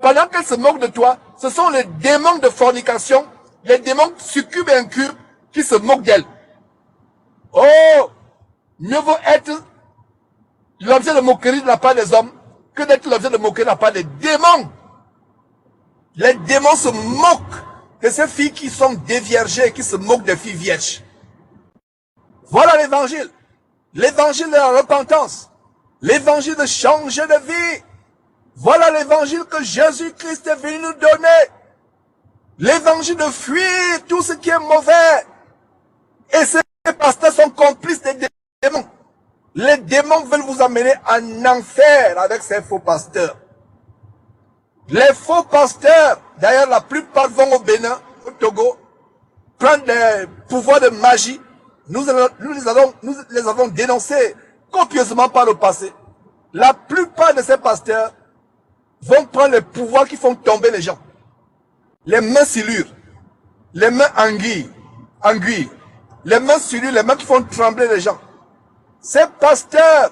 Pendant qu'elles se moquent de toi, ce sont les démons de fornication, les démons succubes et incubes qui se moquent d'elles. Oh, mieux vaut être l'objet de moquerie de la part des hommes que d'être l'objet de moquerie de la part des démons. Les démons se moquent de ces filles qui sont déviergées, qui se moquent des filles vierges. Voilà l'évangile. L'évangile de la repentance. L'évangile de changer de vie. Voilà l'évangile que Jésus-Christ est venu nous donner. L'évangile de fuir tout ce qui est mauvais. Et ces pasteurs sont complices des démons. Les démons veulent vous amener en enfer avec ces faux pasteurs. Les faux pasteurs, d'ailleurs la plupart vont au Bénin, au Togo, prendre des pouvoirs de magie nous les avons dénoncés copieusement par le passé. La plupart de ces pasteurs vont prendre les pouvoirs qui font tomber les gens. Les mains silures, les mains anguilles, les mains silures, les mains qui font trembler les gens. Ces pasteurs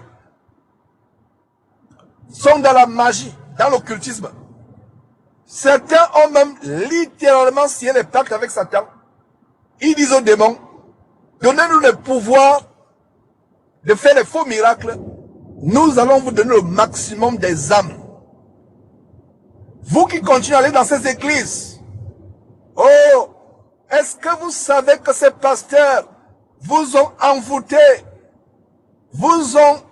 sont dans la magie, dans l'occultisme. Certains ont même littéralement signé les pactes avec Satan. Ils disent aux démons, donnez-nous le pouvoir de faire les faux miracles. Nous allons vous donner le maximum des âmes. Vous qui continuez à aller dans ces églises, oh, est-ce que vous savez que ces pasteurs vous ont envoûté, vous ont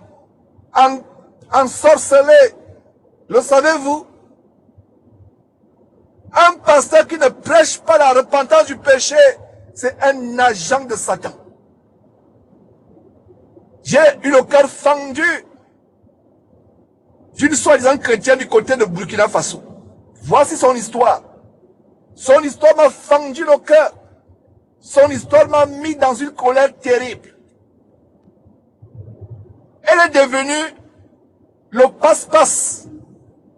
ensorcelé? Le savez-vous? Un pasteur qui ne prêche pas la repentance du péché, c'est un agent de Satan. J'ai eu le cœur fendu d'une soi-disant chrétienne du côté de Burkina Faso. Voici son histoire. Son histoire m'a fendu le cœur. Son histoire m'a mis dans une colère terrible. Elle est devenue le passe-passe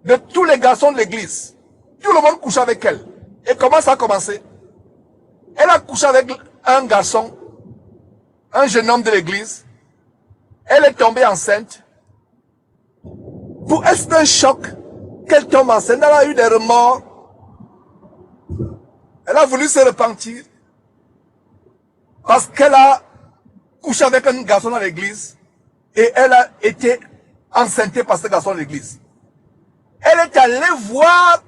de tous les garçons de l'église. Tout le monde couche avec elle. Et comment ça a commencé? Elle a couché avec un garçon, un jeune homme de l'église. Elle est tombée enceinte. Pour elle, c'est un choc qu'elle tombe enceinte. Elle a eu des remords. Elle a voulu se repentir. Parce qu'elle a couché avec un garçon dans l'église. Et elle a été enceintée par ce garçon de l'église. Elle est allée voir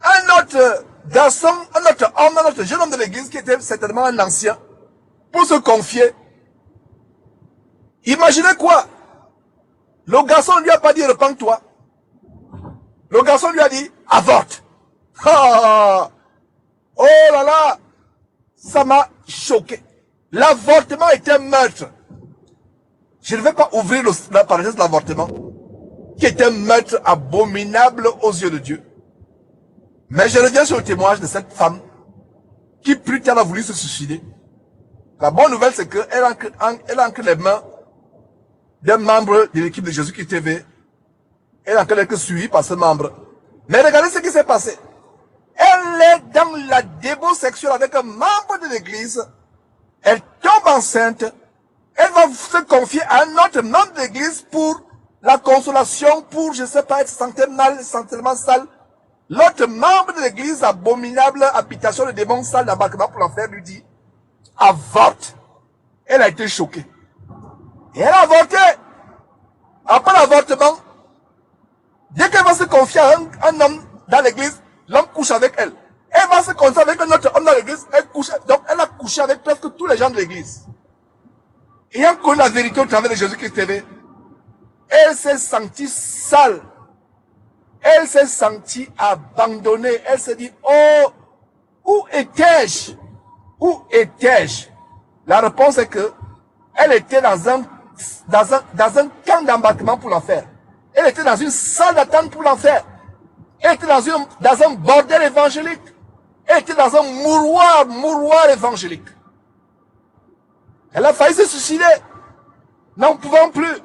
un autre garçon, un autre homme, un autre jeune homme de l'église qui était certainement un ancien, pour se confier. Imaginez quoi? Le garçon ne lui a pas dit repens-toi. Le garçon lui a dit avorte. Ah, oh là là, ça m'a choqué. L'avortement est un meurtre. Je ne vais pas ouvrir la parenthèse de l'avortement, qui est un meurtre abominable aux yeux de Dieu. Mais je reviens sur le témoignage de cette femme qui plus tard a voulu se suicider. La bonne nouvelle, c'est qu'elle a entre les mains d'un membre de l'équipe de Jésus-Christ TV. Elle a encore été suivie par ce membre. Mais regardez ce qui s'est passé. Elle est dans la débauche sexuelle avec un membre de l'église. Elle tombe enceinte. Elle va se confier à un autre membre de l'église pour la consolation, pour, je ne sais pas, être sentir mal, sentiment sale. L'autre membre de l'église, abominable, habitation de démons, salle d'embarquement pour l'enfer, lui dit, avorte. Elle a été choquée. Et elle a avorté. Après l'avortement, dès qu'elle va se confier à un homme dans l'église, l'homme couche avec elle. Elle va se confier avec un autre homme dans l'église, elle couche. Donc elle a couché avec presque tous les gens de l'église. Ayant connu la vérité au travers de Jésus-Christ TV, elle s'est sentie sale. Elle s'est sentie abandonnée. Elle s'est dit, oh, où étais-je? Où étais-je? La réponse est que elle était dans un camp d'embarquement pour l'enfer. Elle était dans une salle d'attente pour l'enfer. Elle était dans un bordel évangélique. Elle était dans un mouroir évangélique. Elle a failli se suicider. N'en pouvant plus.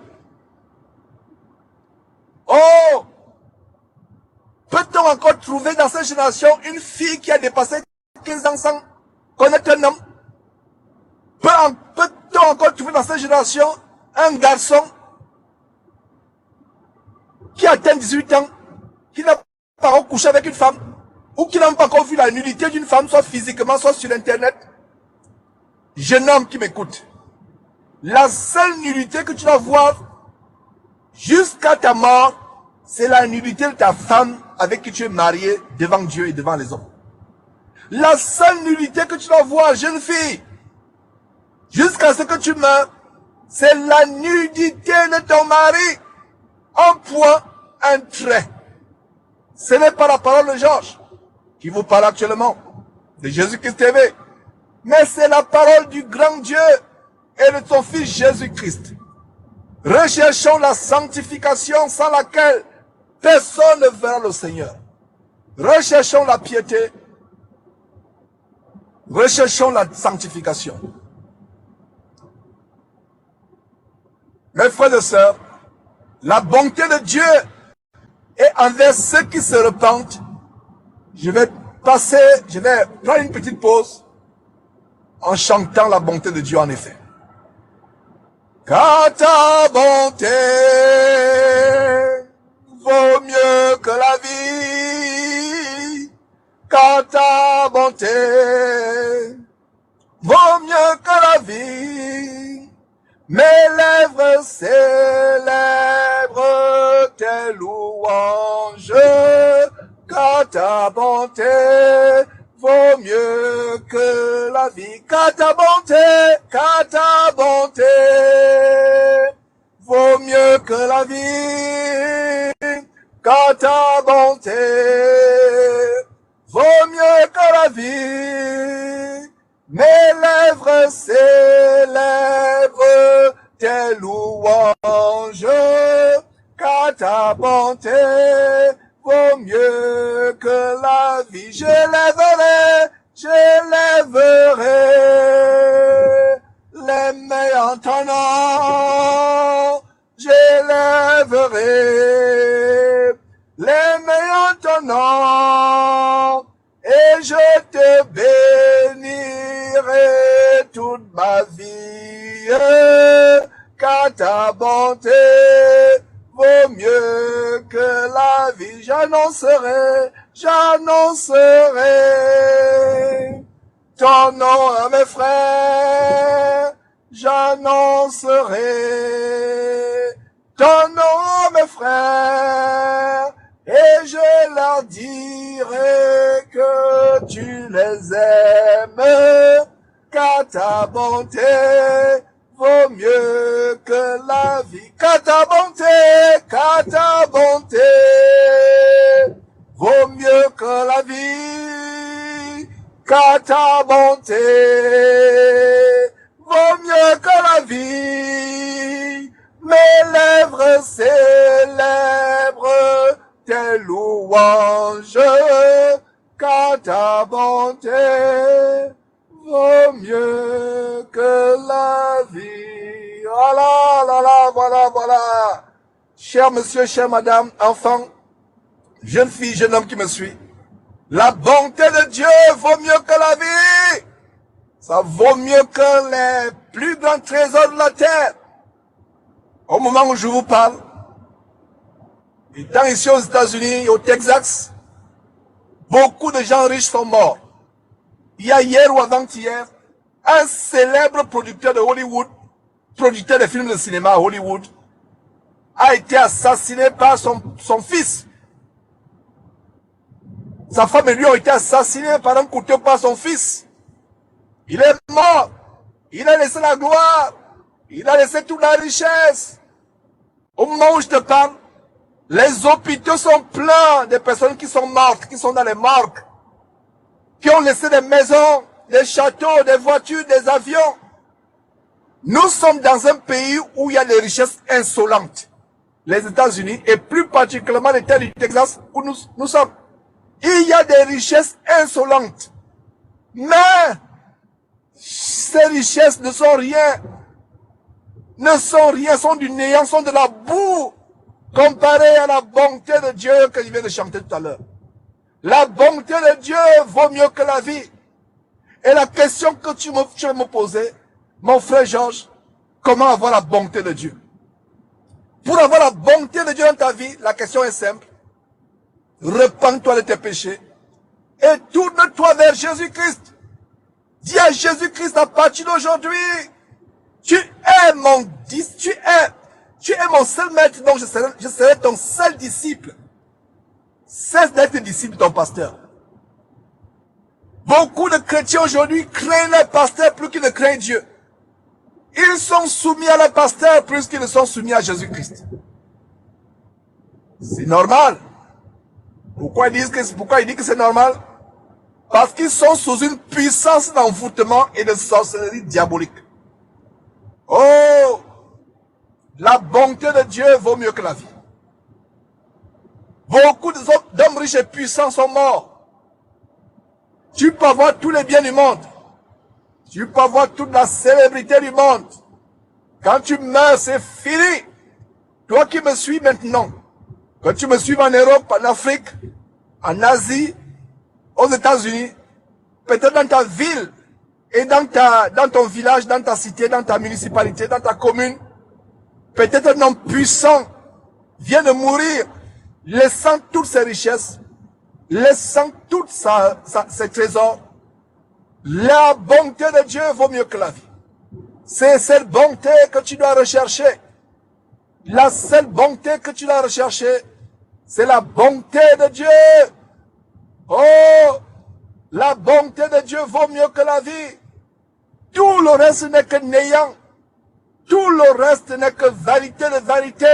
Oh! Peut-on encore trouver dans cette génération une fille qui a dépassé 15 ans sans connaître un homme? Peut-on encore trouver dans cette génération un garçon qui atteint 18 ans, qui n'a pas encore couché avec une femme, ou qui n'a même pas encore vu la nudité d'une femme, soit physiquement, soit sur Internet? Jeune homme qui m'écoute, la seule nudité que tu vas voir jusqu'à ta mort, c'est la nudité de ta femme avec qui tu es marié devant Dieu et devant les hommes. La seule nudité que tu vas voir, jeune fille, jusqu'à ce que tu meurs, c'est la nudité de ton mari. Un point, un trait. Ce n'est pas la parole de Georges qui vous parle actuellement, de Jésus-Christ TV, mais c'est la parole du grand Dieu et de son Fils Jésus-Christ. Recherchons la sanctification sans laquelle personne ne verra le Seigneur. Recherchons la piété. Recherchons la sanctification. Mes frères et sœurs, la bonté de Dieu est envers ceux qui se repentent. Je vais prendre une petite pause en chantant la bonté de Dieu en effet. Car ta bonté vaut mieux que la vie. Car ta bonté vaut mieux que la vie. Mes lèvres célèbrent tes louanges. Car ta bonté vaut mieux que la vie. Car ta bonté vaut mieux que la vie. Car ta bonté vaut mieux que la vie. Mes lèvres célèbrent tes louanges. Car ta bonté vaut mieux que la vie. Je lèverai les mains en ton nom. Je lèverai les mains en ton nom. Et je te bénirai toute ma vie. Car ta bonté vaut mieux que la vie. J'annoncerai ton nom à mes frères. J'annoncerai ton nom à mes frères. Et je leur dirai que tu les aimes. Car ta bonté vaut mieux que la vie. Car ta bonté vaut mieux que la vie. Car ta bonté vaut mieux que la vie. Mes lèvres célèbrent tes louanges. Car ta bonté vaut mieux que la vie. Voilà. Cher monsieur, chère madame, enfant, jeune fille, jeune homme qui me suit, la bonté de Dieu vaut mieux que la vie. Ça vaut mieux que les plus grands trésors de la terre. Au moment où je vous parle, étant ici aux États-Unis, au Texas, beaucoup de gens riches sont morts. Il y a hier ou avant-hier, un célèbre producteur de Hollywood, producteur de films de cinéma à Hollywood, a été assassiné par son fils. Sa femme et lui ont été assassinés par un couteau par son fils. Il est mort. Il a laissé la gloire. Il a laissé toute la richesse. Au moment où je te parle, les hôpitaux sont pleins de personnes qui sont mortes, qui sont dans les morgues, qui ont laissé des maisons, des châteaux, des voitures, des avions. Nous sommes dans un pays où il y a des richesses insolentes. Les États-Unis, et plus particulièrement l'État du Texas, où nous sommes. Il y a des richesses insolentes. Mais, ces richesses ne sont rien. Sont du néant, sont de la boue, comparées à la bonté de Dieu que je viens de chanter tout à l'heure. La bonté de Dieu vaut mieux que la vie. Et la question que tu vas me poser, mon frère Georges, comment avoir la bonté de Dieu? Pour avoir la bonté de Dieu dans ta vie, la question est simple. Repens-toi de tes péchés et tourne-toi vers Jésus-Christ. Dis à Jésus-Christ à partir d'aujourd'hui, tu es mon seul maître, donc je serai ton seul disciple. Cesse d'être disciple de ton pasteur. Beaucoup de chrétiens aujourd'hui craignent leur pasteur plus qu'ils ne craignent Dieu. Ils sont soumis à leur pasteur plus qu'ils ne sont soumis à Jésus-Christ. C'est normal. Pourquoi ils disent que c'est normal? Parce qu'ils sont sous une puissance d'envoûtement et de sorcellerie diabolique. Oh! La bonté de Dieu vaut mieux que la vie. Beaucoup d'hommes riches et puissants sont morts. Tu peux avoir tous les biens du monde. Tu peux avoir toute la célébrité du monde. Quand tu meurs, c'est fini. Toi qui me suis maintenant, quand tu me suives en Europe, en Afrique, en Asie, aux États-Unis, peut-être dans ta ville et dans ton village, dans ta cité, dans ta municipalité, dans ta commune, peut-être un homme puissant vient de mourir, laissant toutes ses richesses, laissant tous ses trésors. La bonté de Dieu vaut mieux que la vie. C'est cette bonté que tu dois rechercher. La seule bonté que tu dois rechercher, c'est la bonté de Dieu. Oh, la bonté de Dieu vaut mieux que la vie. Tout le reste n'est que néant. Tout le reste n'est que vanité de vanité.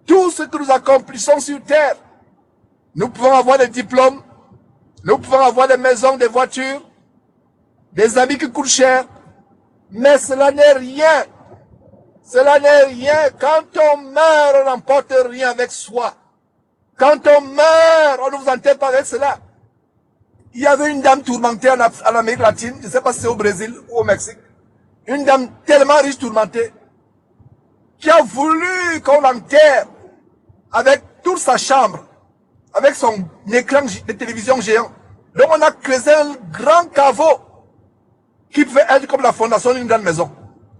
Tout ce que nous accomplissons sur terre, nous pouvons avoir des diplômes, nous pouvons avoir des maisons, des voitures, des habits qui coûtent cher, mais cela n'est rien. Cela n'est rien. Quand on meurt, on n'emporte rien avec soi. Quand on meurt, on ne vous enterre pas avec cela. Il y avait une dame tourmentée en Amérique latine, je ne sais pas si c'est au Brésil ou au Mexique. Une dame tellement riche tourmentée, qui a voulu qu'on l'enterre avec toute sa chambre, avec son écran de télévision géant. Donc on a creusé un grand caveau qui pouvait être comme la fondation d'une grande maison.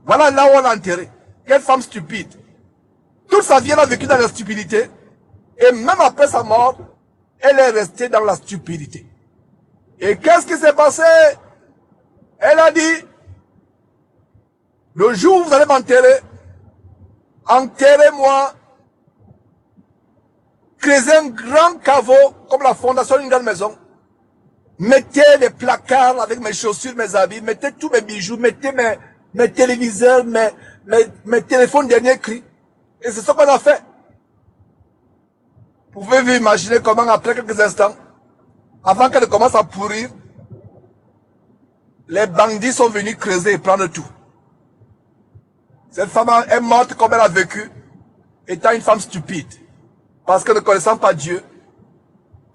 Voilà là où on l'a enterré. Quelle femme stupide. Toute sa vie, elle a vécu dans la stupidité. Et même après sa mort, elle est restée dans la stupidité. Et qu'est-ce qui s'est passé? Elle a dit, le jour où vous allez m'enterrer, enterrez-moi, créez un grand caveau comme la fondation d'une grande maison. Mettez les placards avec mes chaussures, mes habits, mettez tous mes bijoux, mettez mes téléviseurs, mes téléphones dernier cri. Et c'est ce qu'on a fait. Vous pouvez vous imaginer comment après quelques instants, avant qu'elle commence à pourrir, les bandits sont venus creuser et prendre tout. Cette femme est morte comme elle a vécu, étant une femme stupide, parce que ne connaissant pas Dieu,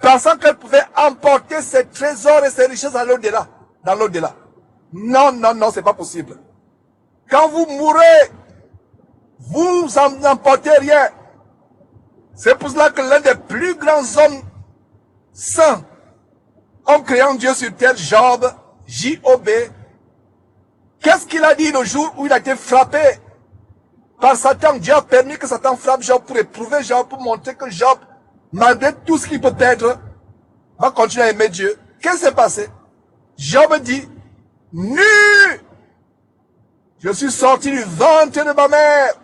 pensant qu'elle pouvait emporter ses trésors et ses richesses à l'au-delà, dans l'au-delà. Non, non, non, c'est pas possible. Quand vous mourrez, vous n'emportez rien. C'est pour cela que l'un des plus grands hommes saints, homme créant Dieu sur terre, Job, J-O-B, qu'est-ce qu'il a dit le jour où il a été frappé par Satan? Dieu a permis que Satan frappe Job pour éprouver Job, pour montrer que Job, malgré tout ce qu'il peut perdre, va continuer à aimer Dieu. Qu'est-ce qui s'est passé? Job dit, nu, je suis sorti du ventre de ma mère,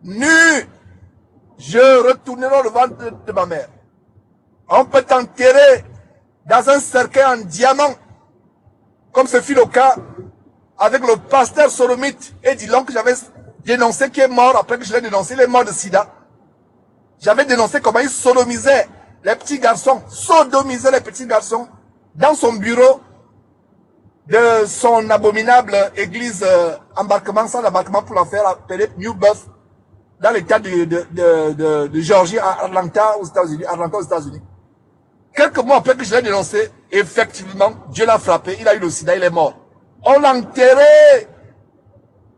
nu, je retournerai au ventre de ma mère. On peut t'enterrer dans un cercueil en diamant, comme ce fut le cas avec le pasteur sodomite et Dylan que j'avais dénoncé, qui est mort après que je l'ai dénoncé, il est mort de sida. J'avais dénoncé comment il sodomisait les petits garçons, sodomisait les petits garçons dans son bureau de son abominable église embarquement, sans embarquement pour l'enfer, appelée New Birth, dans l'état de Géorgie, à Atlanta, aux États-Unis. Quelques mois après que je l'ai dénoncé, effectivement, Dieu l'a frappé, il a eu le sida, il est mort. On l'a enterré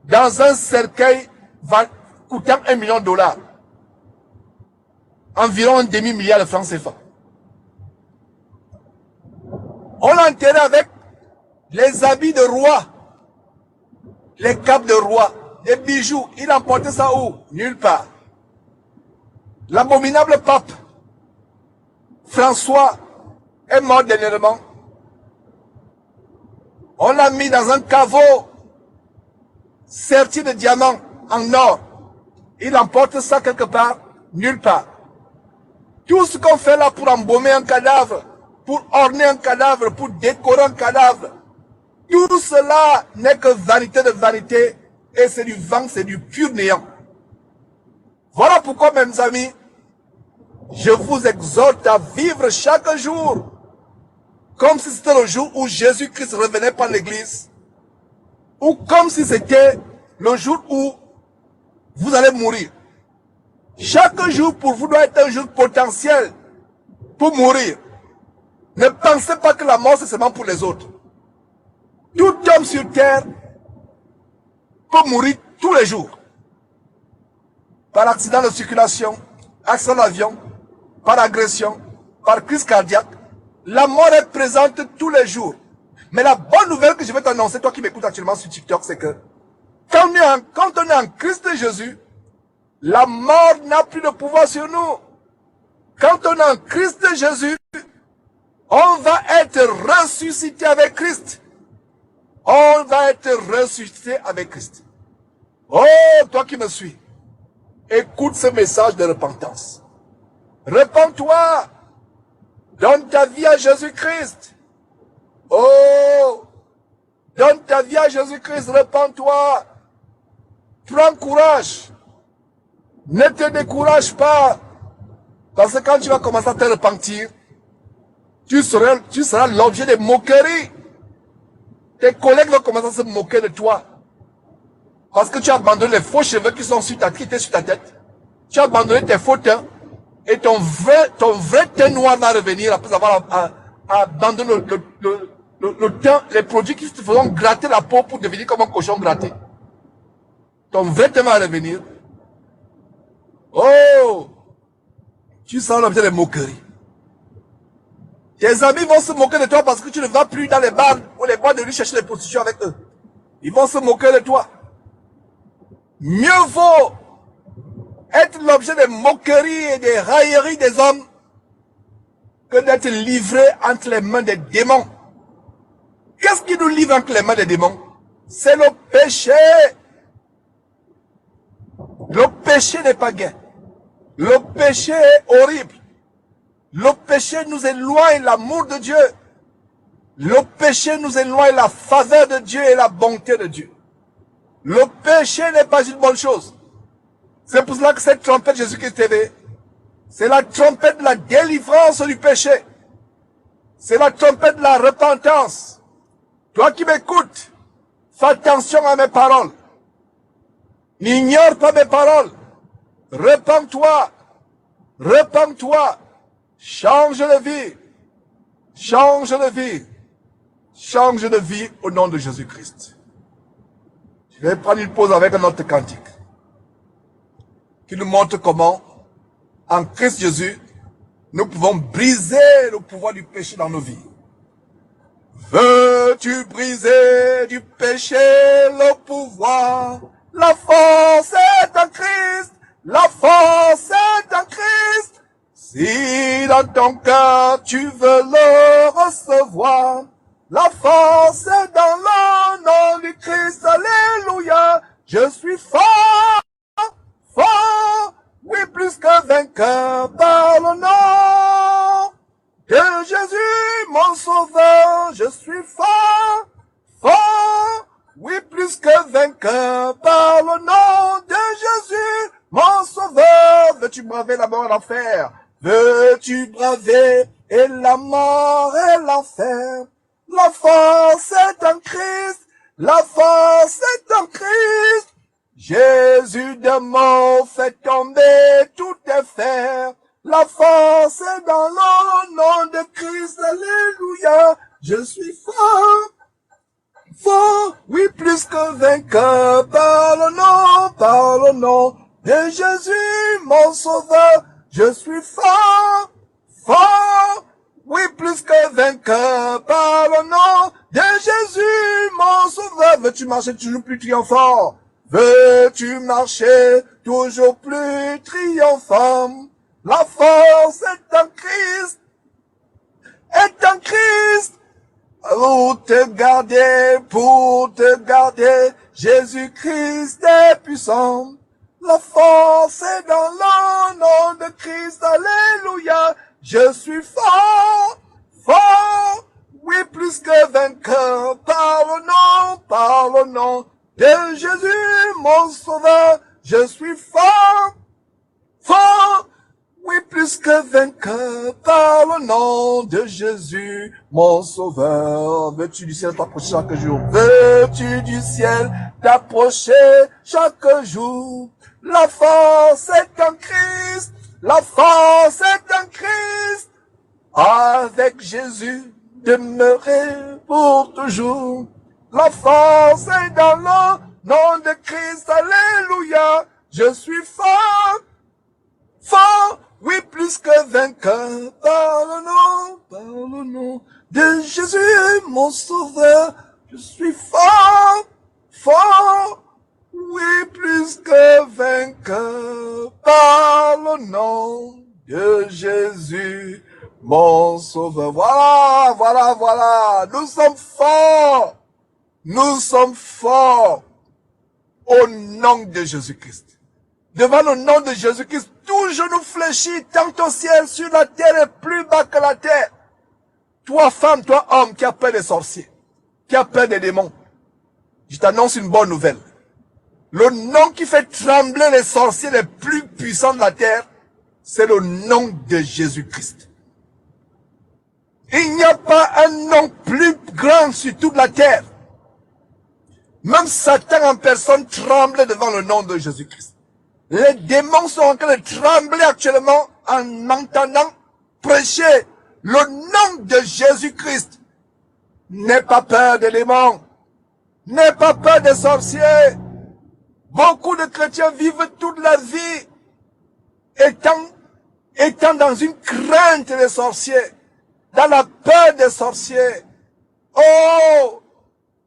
dans un cercueil coûtant $1 million. Environ un demi-milliard de francs CFA. On l'a enterré avec les habits de roi, les capes de roi, les bijoux. Il a emporté ça où? Nulle part. L'abominable pape François est mort dernièrement. On l'a mis dans un caveau serti de diamants en or. Il emporte ça quelque part? Nulle part. Tout ce qu'on fait là pour embaumer un cadavre, pour orner un cadavre, pour décorer un cadavre, tout cela n'est que vanité de vanité et c'est du vent, c'est du pur néant. Voilà pourquoi, mes amis, je vous exhorte à vivre chaque jour comme si c'était le jour où Jésus-Christ revenait par l'église, ou comme si c'était le jour où vous allez mourir. Chaque jour pour vous doit être un jour potentiel pour mourir. Ne pensez pas que la mort c'est seulement pour les autres. Tout homme sur terre peut mourir tous les jours. Par accident de circulation, accident d'avion, par agression, par crise cardiaque. La mort est présente tous les jours. Mais la bonne nouvelle que je vais t'annoncer, toi qui m'écoutes actuellement sur TikTok, c'est que quand on est en Christ Jésus, la mort n'a plus de pouvoir sur nous. Quand on est en Christ Jésus, on va être ressuscité avec Christ. On va être ressuscité avec Christ. Oh, toi qui me suis, écoute ce message de repentance. Repends-toi. Donne ta vie à Jésus-Christ. Oh, donne ta vie à Jésus-Christ. Repends-toi. Prends courage. Ne te décourage pas. Parce que quand tu vas commencer à te repentir, tu seras l'objet de moqueries. Tes collègues vont commencer à se moquer de toi. Parce que tu as abandonné les faux cheveux qui étaient sur ta tête. Tu as abandonné tes faux teints. Et ton vrai teint noir va revenir après avoir abandonné le teint, les produits qui te feront gratter la peau pour devenir comme un cochon gratté. Ton vrai teint va revenir. Oh! Tu seras l'objet de moqueries. Tes amis vont se moquer de toi parce que tu ne vas plus dans les bars ou les boîtes de nuit chercher les prostituées avec eux. Ils vont se moquer de toi. Mieux vaut être l'objet des moqueries et des railleries des hommes que d'être livré entre les mains des démons. Qu'est-ce qui nous livre entre les mains des démons? C'est le péché. Le péché n'est pas gai. Le péché est horrible. Le péché nous éloigne l'amour de Dieu. Le péché nous éloigne la faveur de Dieu et la bonté de Dieu. Le péché n'est pas une bonne chose. C'est pour cela que cette trompette Jésus-Christ TV, c'est la trompette de la délivrance du péché. C'est la trompette de la repentance. Toi qui m'écoutes, fais attention à mes paroles. N'ignore pas mes paroles. Repends-toi. Repends-toi. Change de vie. Change de vie. Change de vie au nom de Jésus-Christ. Je vais prendre une pause avec un autre cantique qui nous montre comment, en Christ Jésus, nous pouvons briser le pouvoir du péché dans nos vies. Veux-tu briser du péché le pouvoir? La force est en Christ. La force est en Christ. Si dans ton cœur tu veux le recevoir, la force est dans le nom du Christ. Alléluia. Je suis fort, fort, oui plus que vainqueur par le nom de Jésus, mon sauveur. Je suis fort, fort, oui plus que vainqueur par le nom de Jésus, mon sauveur. Veux-tu braver la mort et l'enfer? Veux-tu braver et la mort et l'enfer? La force est en Christ, la force est en Christ. Jésus de mort fait tomber tout tes fers. La force est dans le nom de Christ, alléluia. Je suis fort, fort, oui plus que vainqueur par le nom de Jésus, mon sauveur. Je suis fort, fort, oui plus que vainqueur par le nom de Jésus, mon sauveur. Veux-tu marcher toujours plus triomphant? Veux-tu marcher toujours plus triomphant? La force est en Christ, est en Christ. Pour te garder, Jésus-Christ est puissant. La force est dans le nom de Christ, alléluia. Je suis fort, fort, oui plus que vainqueur par le nom de Jésus, mon sauveur. Je suis fort, fort, oui plus que vainqueur par le nom de Jésus, mon sauveur. Veux-tu du ciel t'approcher chaque jour? Veux-tu du ciel t'approcher chaque jour? La force est en Christ, la force est en Christ. Avec Jésus, demeurer pour toujours. La force est dans le nom de Christ. Alléluia. Je suis fort. Fort. Oui, plus que vainqueur. Par le nom de Jésus, mon sauveur. Je suis fort. Fort. Oui, plus que vainqueur. Par le nom de Jésus, mon sauveur. Voilà, voilà, voilà. Nous sommes forts. Nous sommes forts au nom de Jésus-Christ. Devant le nom de Jésus-Christ, tout genou fléchit, tant au ciel, sur la terre et plus bas que la terre. Toi, femme, toi, homme, qui a peur des sorciers, qui a peur des démons, je t'annonce une bonne nouvelle. Le nom qui fait trembler les sorciers les plus puissants de la terre, c'est le nom de Jésus-Christ. Il n'y a pas un nom plus grand sur toute la terre. Même Satan en personne tremble devant le nom de Jésus-Christ. Les démons sont en train de trembler actuellement en entendant prêcher le nom de Jésus-Christ. N'aie pas peur des démons. N'aie pas peur des sorciers. Beaucoup de chrétiens vivent toute la vie étant dans une crainte des sorciers, dans la peur des sorciers. Oh,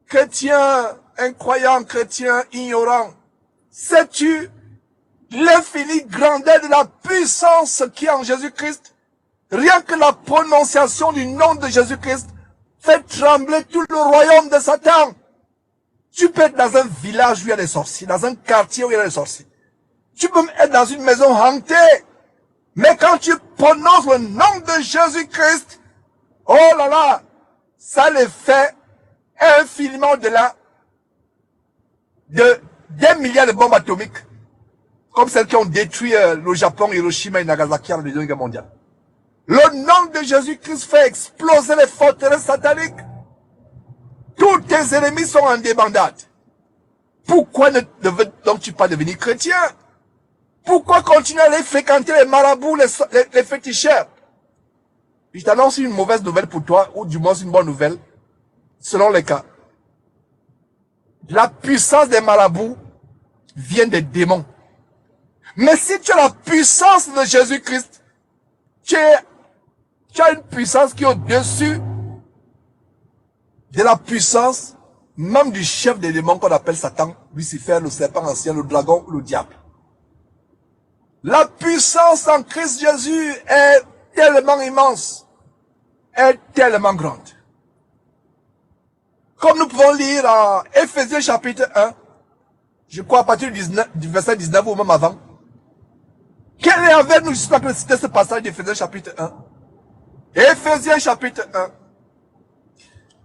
chrétien, incroyant, chrétien, ignorant, sais-tu l'infinie grandeur de la puissance qui est en Jésus-Christ? Rien que la prononciation du nom de Jésus-Christ fait trembler tout le royaume de Satan. Tu peux être dans un village où il y a des sorciers, dans un quartier où il y a des sorciers. Tu peux être dans une maison hantée. Mais quand tu prononces le nom de Jésus-Christ, oh là là, ça les fait infiniment au-delà des milliards de bombes atomiques, comme celles qui ont détruit le Japon, Hiroshima et Nagasaki à la Deuxième Guerre mondiale. Le nom de Jésus-Christ fait exploser les forteresses sataniques. Tous tes ennemis sont en débandade. Pourquoi ne donc-tu pas devenir chrétien? Pourquoi continuer à aller fréquenter les marabouts, les féticheurs? Je t'annonce une mauvaise nouvelle pour toi, ou du moins une bonne nouvelle, selon les cas. La puissance des marabouts vient des démons. Mais si tu as la puissance de Jésus-Christ, tu as une puissance qui est au-dessus de la puissance même du chef des démons qu'on appelle Satan, Lucifer, le serpent ancien, le dragon, le diable. La puissance en Christ Jésus est tellement immense, est tellement grande. Comme nous pouvons lire en Éphésiens chapitre 1, je crois à partir du verset 19 ou même avant. Quel est avec nous, je suis en train de citer ce passage d'Éphésiens chapitre 1. Éphésiens chapitre 1.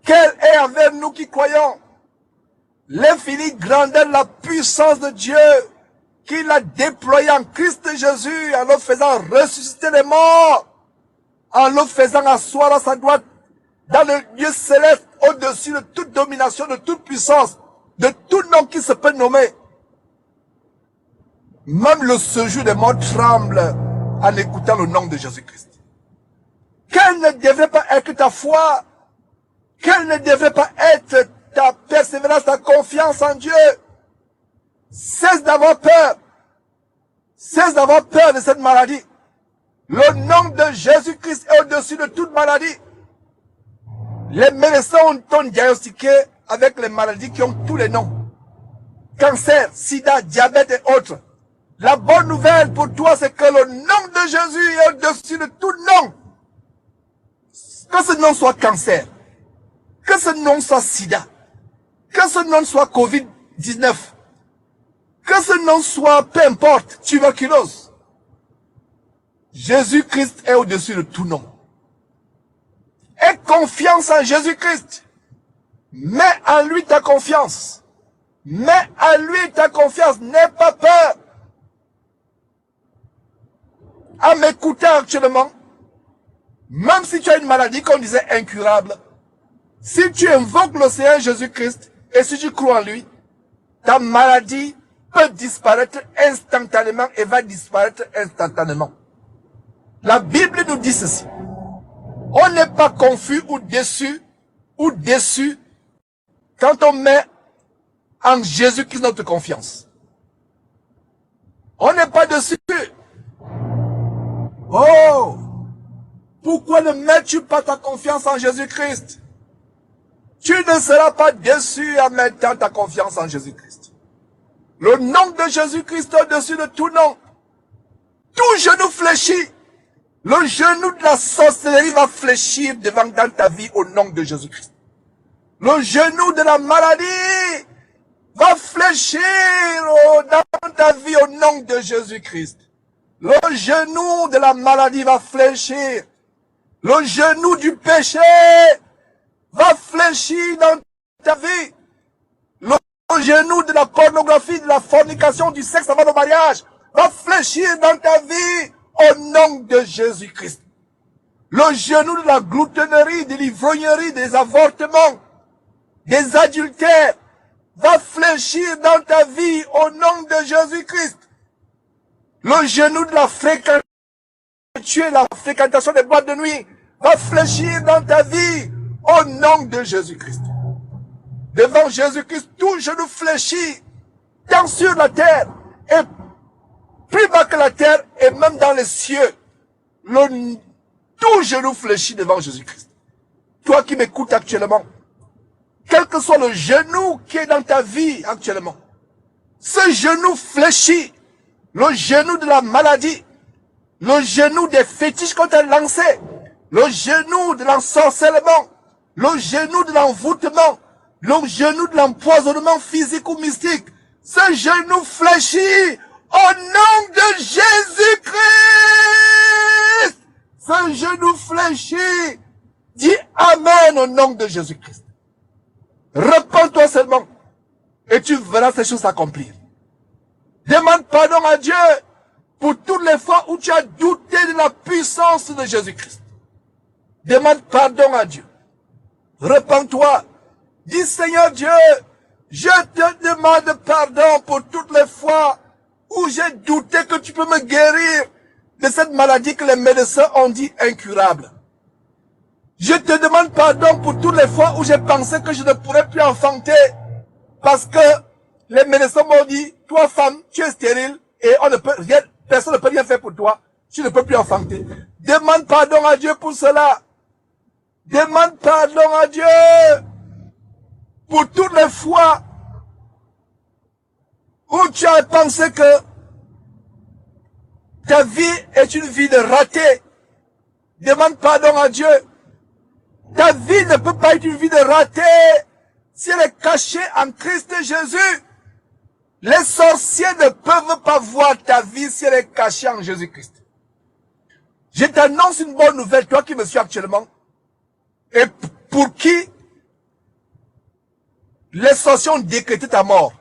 Quel est avec nous qui croyons l'infinie grandeur de la puissance de Dieu qu'il a déployée en Christ Jésus en le faisant ressusciter les morts, en le faisant asseoir à sa droite dans le lieu céleste au-dessus de toute domination, de toute puissance, de tout nom qui se peut nommer. Même le séjour des morts tremble en écoutant le nom de Jésus-Christ. Quelle ne devrait pas être ta foi? Quelle ne devrait pas être ta persévérance, ta confiance en Dieu? Cesse d'avoir peur. Cesse d'avoir peur de cette maladie. Le nom de Jésus-Christ est au-dessus de toute maladie. Les médecins ont diagnostiqué avec les maladies qui ont tous les noms. Cancer, sida, diabète et autres. La bonne nouvelle pour toi, c'est que le nom de Jésus est au-dessus de tout nom. Que ce nom soit cancer, que ce nom soit sida, que ce nom soit Covid-19, que ce nom soit, peu importe, tuberculose. Jésus-Christ est au-dessus de tout nom. Aie confiance en Jésus-Christ. Mets en lui ta confiance. Mets en lui ta confiance. N'aie pas peur. À m'écouter actuellement, même si tu as une maladie qu'on disait incurable, si tu invoques le Seigneur Jésus-Christ et si tu crois en lui, ta maladie peut disparaître instantanément et va disparaître instantanément. La Bible nous dit ceci. On n'est pas confus ou déçu quand on met en Jésus-Christ notre confiance, on n'est pas dessus. Oh! Pourquoi ne mets-tu pas ta confiance en Jésus-Christ? Tu ne seras pas déçu en mettant ta confiance en Jésus-Christ. Le nom de Jésus-Christ au-dessus de tout nom. Tout genou fléchit. Le genou de la sorcellerie va fléchir devant dans ta vie au nom de Jésus-Christ. Le genou de la maladie va fléchir dans ta vie au nom de Jésus-Christ. Le genou de la maladie va fléchir. Le genou du péché va fléchir dans ta vie. Le genou de la pornographie, de la fornication, du sexe avant le mariage va fléchir dans ta vie au nom de Jésus-Christ. Le genou de la gloutonnerie, de l'ivrognerie, des avortements, des adultères va fléchir dans ta vie au nom de Jésus-Christ. Le genou de la fréquentation des boîtes de nuit va fléchir dans ta vie au nom de Jésus-Christ. Devant Jésus-Christ, tout genou fléchit, tant sur la terre et plus bas que la terre et même dans les cieux. Tout genou fléchit devant Jésus-Christ. Toi qui m'écoutes actuellement, quel que soit le genou qui est dans ta vie actuellement, ce genou fléchit, le genou de la maladie, le genou des fétiches qu'on t'a lancés, le genou de l'ensorcellement, le genou de l'envoûtement, le genou de l'empoisonnement physique ou mystique, ce genou fléchit au nom de Jésus-Christ. Ce genou fléchit, dis Amen au nom de Jésus-Christ. Repends-toi seulement et tu verras ces choses s'accomplir. Demande pardon à Dieu pour toutes les fois où tu as douté de la puissance de Jésus-Christ. Demande pardon à Dieu. Repends-toi. Dis Seigneur Dieu, je te demande pardon pour toutes les fois où j'ai douté que tu peux me guérir de cette maladie que les médecins ont dit incurable. Je te demande pardon pour toutes les fois où j'ai pensé que je ne pourrais plus enfanter parce que les médecins m'ont dit, toi femme, tu es stérile et on ne peut rien, personne ne peut rien faire pour toi. Tu ne peux plus enfanter. Demande pardon à Dieu pour cela. Demande pardon à Dieu pour toutes les fois où tu as pensé que ta vie est une vie de raté. Demande pardon à Dieu. Ta vie ne peut pas être une vie de raté si elle est cachée en Christ Jésus. Les sorciers ne peuvent pas voir ta vie si elle est cachée en Jésus-Christ. Je t'annonce une bonne nouvelle, toi qui me suis actuellement, et pour qui les sorciers ont décrété ta mort.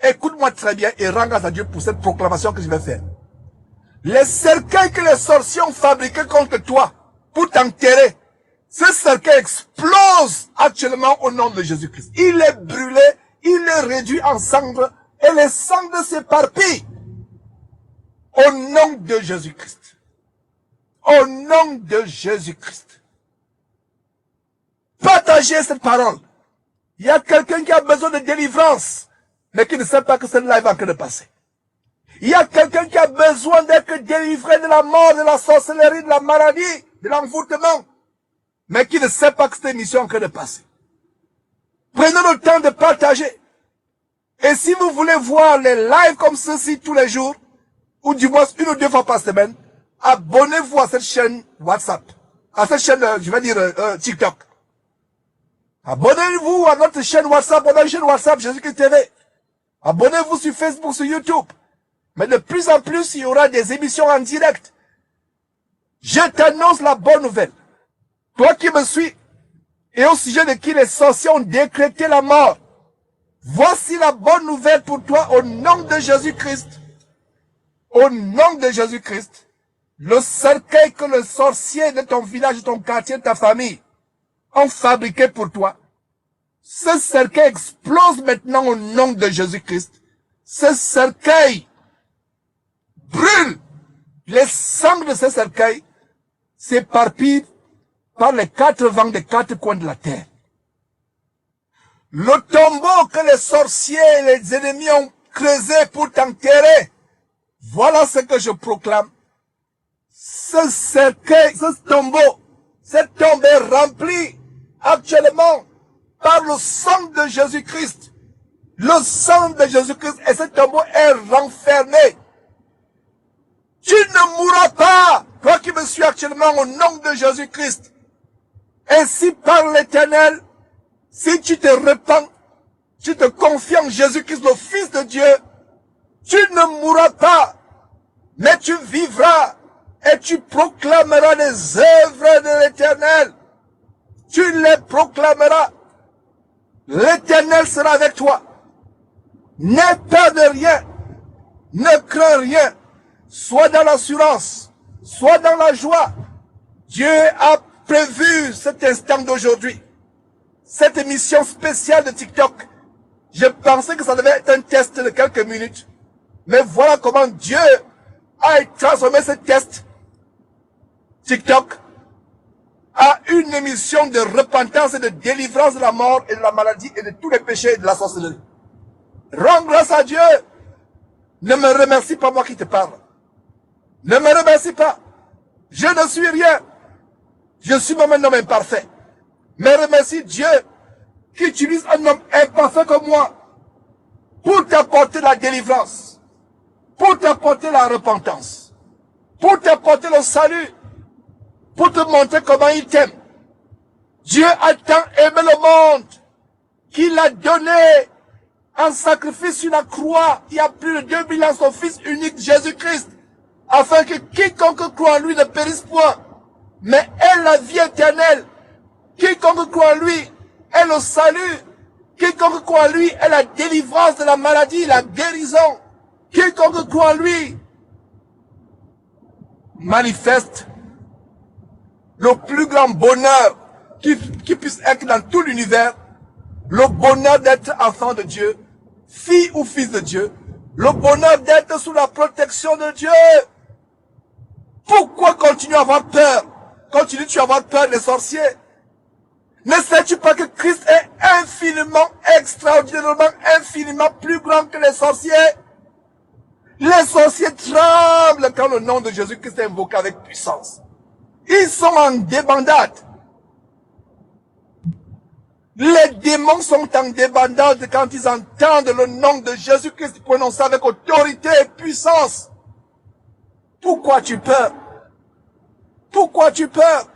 Écoute-moi très bien et rends grâce à Dieu pour cette proclamation que je vais faire. Les cercueils que les sorciers ont fabriqués contre toi pour t'enterrer, ce cercueil explose actuellement au nom de Jésus-Christ. Il est brûlé, il est réduit en cendres et les cendres s'éparpillent au nom de Jésus-Christ. Au nom de Jésus-Christ. Partagez cette parole. Il y a quelqu'un qui a besoin de délivrance, mais qui ne sait pas que cette live est en train de passer. Il y a quelqu'un qui a besoin d'être délivré de la mort, de la sorcellerie, de la maladie, de l'envoûtement, mais qui ne sait pas que cette émission est en train de passer. Prenez le temps de partager. Et si vous voulez voir les lives comme ceci tous les jours, ou du moins une ou deux fois par semaine, abonnez-vous à cette chaîne WhatsApp, à cette chaîne, je vais dire, TikTok. Abonnez-vous à notre chaîne WhatsApp, on a une chaîne WhatsApp, Jésus-Christ TV. Abonnez-vous sur Facebook, sur YouTube. Mais de plus en plus, il y aura des émissions en direct. Je t'annonce la bonne nouvelle. Toi qui me suis, et au sujet de qui les sorciers ont décrété la mort, voici la bonne nouvelle pour toi au nom de Jésus-Christ. Au nom de Jésus-Christ, le cercueil que le sorcier de ton village, de ton quartier, de ta famille ont fabriqué pour toi, ce cercueil explose maintenant au nom de Jésus-Christ. Ce cercueil brûle. Les cendres de ce cercueil s'éparpillent par les quatre vents des quatre coins de la terre. Le tombeau que les sorciers et les ennemis ont creusé pour t'enterrer, voilà ce que je proclame. Ce cercueil, ce tombeau, cette tombe est remplie actuellement par le sang de Jésus-Christ. Le sang de Jésus-Christ et ce tombeau est renfermé. Tu ne mourras pas, toi qui me suis actuellement au nom de Jésus-Christ. Ainsi parle l'Éternel, si tu te repens, tu te confies en Jésus-Christ, le Fils de Dieu, tu ne mourras pas, mais tu vivras et tu proclameras les œuvres de l'Éternel. Tu les proclameras. L'Éternel sera avec toi. N'aie peur de rien. Ne crains rien. Sois dans l'assurance. Sois dans la joie. Dieu a prévu cet instant d'aujourd'hui. Cette émission spéciale de TikTok. Je pensais que ça devait être un test de quelques minutes. Mais voilà comment Dieu a transformé ce test TikTok à une émission de repentance et de délivrance de la mort et de la maladie et de tous les péchés et de la sorcellerie. Rends grâce à Dieu. Ne me remercie pas moi qui te parle. Ne me remercie pas. Je ne suis rien. Je suis même un homme imparfait. Mais remercie Dieu qui utilise un homme imparfait comme moi pour t'apporter la délivrance, pour t'apporter la repentance, pour t'apporter le salut, pour te montrer comment il t'aime. Dieu a tant aimé le monde qu'il a donné un sacrifice sur la croix il y a plus de 2000 ans, son Fils unique Jésus-Christ, afin que quiconque croit en lui ne périsse point, mais ait la vie éternelle. Quiconque croit en lui ait le salut. Quiconque croit en lui ait la délivrance de la maladie, la guérison. Quiconque croit en lui manifeste le plus grand bonheur qui puisse être dans tout l'univers, le bonheur d'être enfant de Dieu, fille ou fils de Dieu, le bonheur d'être sous la protection de Dieu. Pourquoi continuer à avoir peur? Continues-tu à avoir peur des sorciers? Ne sais-tu pas que Christ est infiniment, extraordinairement, infiniment plus grand que les sorciers? Les sorciers tremblent quand le nom de Jésus-Christ est invoqué avec puissance. Ils sont en débandade. Les démons sont en débandade quand ils entendent le nom de Jésus-Christ prononcé avec autorité et puissance. Pourquoi tu peur? Pourquoi tu peur?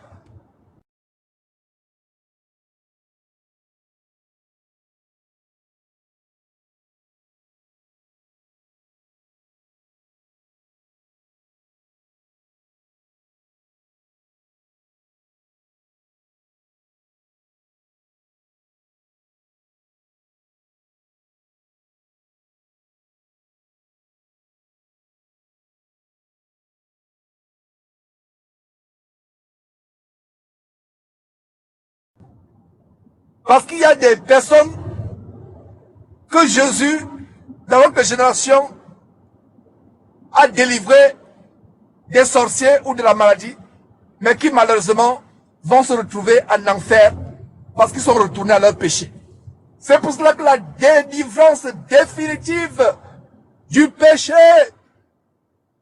Parce qu'il y a des personnes que Jésus, dans notre génération, a délivré des sorciers ou de la maladie, mais qui malheureusement vont se retrouver en enfer parce qu'ils sont retournés à leur péché. C'est pour cela que la délivrance définitive du péché,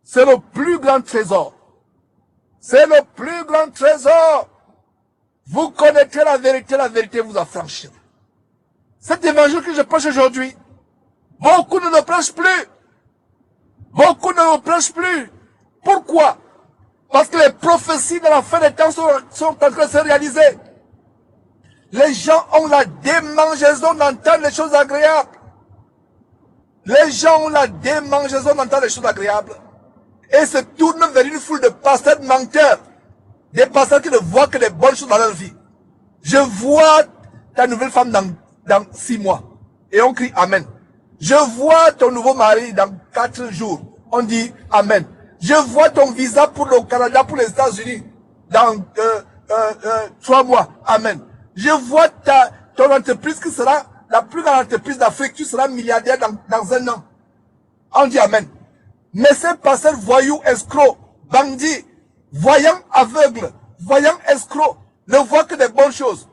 c'est le plus grand trésor. C'est le plus grand trésor. Vous connaîtrez la vérité vous affranchira. Cet évangile que je prêche aujourd'hui, beaucoup ne le prêchent plus. Beaucoup ne le prêchent plus. Pourquoi? Parce que les prophéties de la fin des temps sont en train de se réaliser. Les gens ont la démangeaison d'entendre les choses agréables. Les gens ont la démangeaison d'entendre les choses agréables. Et se tournent vers une foule de pasteurs menteurs. Des pasteurs qui ne voient que les bonnes choses dans leur vie. Je vois ta nouvelle femme dans 6 mois. Et on crie Amen. Je vois ton nouveau mari dans 4 jours. On dit Amen. Je vois ton visa pour le Canada, pour les États-Unis dans 3 mois. Amen. Je vois ton entreprise qui sera la plus grande entreprise d'Afrique. Tu seras milliardaire dans 1 an. On dit Amen. Mais ces pasteurs voyous, escrocs, bandits, voyants aveugles, voyants escrocs, ne voient que des bonnes choses.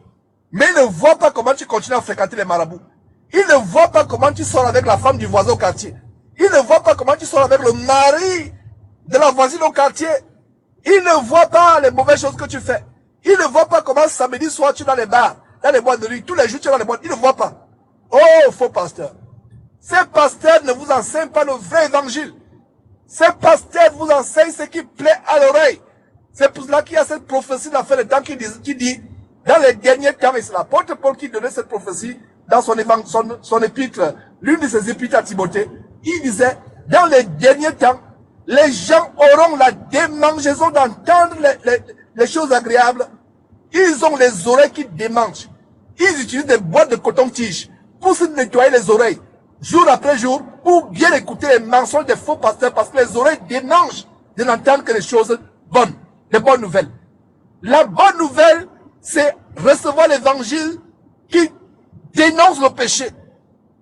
Mais ils ne voient pas comment tu continues à fréquenter les marabouts. Ils ne voient pas comment tu sors avec la femme du voisin au quartier. Ils ne voient pas comment tu sors avec le mari de la voisine au quartier. Ils ne voient pas les mauvaises choses que tu fais. Ils ne voient pas comment samedi soir tu es dans les bars, dans les boîtes de nuit. Tous les jours tu es dans les boîtes. Ils ne voient pas. Oh, faux pasteur. Ces pasteurs ne vous enseignent pas le vrai évangile. Ces pasteurs vous enseignent ce qui plaît à l'oreille. C'est pour cela qu'il y a cette prophétie de la fin des temps qui dit, dans les derniers temps, et c'est l'apôtre Paul qui donnait cette prophétie dans son épître, l'une de ses épîtres à Timothée. Il disait, dans les derniers temps, les gens auront la démangeaison d'entendre les choses agréables. Ils ont les oreilles qui démangent. Ils utilisent des boîtes de coton-tige pour se nettoyer les oreilles, jour après jour, pour bien écouter les mensonges des faux pasteurs, parce que les oreilles démangent de n'entendre que les choses bonnes, des bonnes nouvelles. La bonne nouvelle, c'est recevoir l'évangile qui dénonce le péché.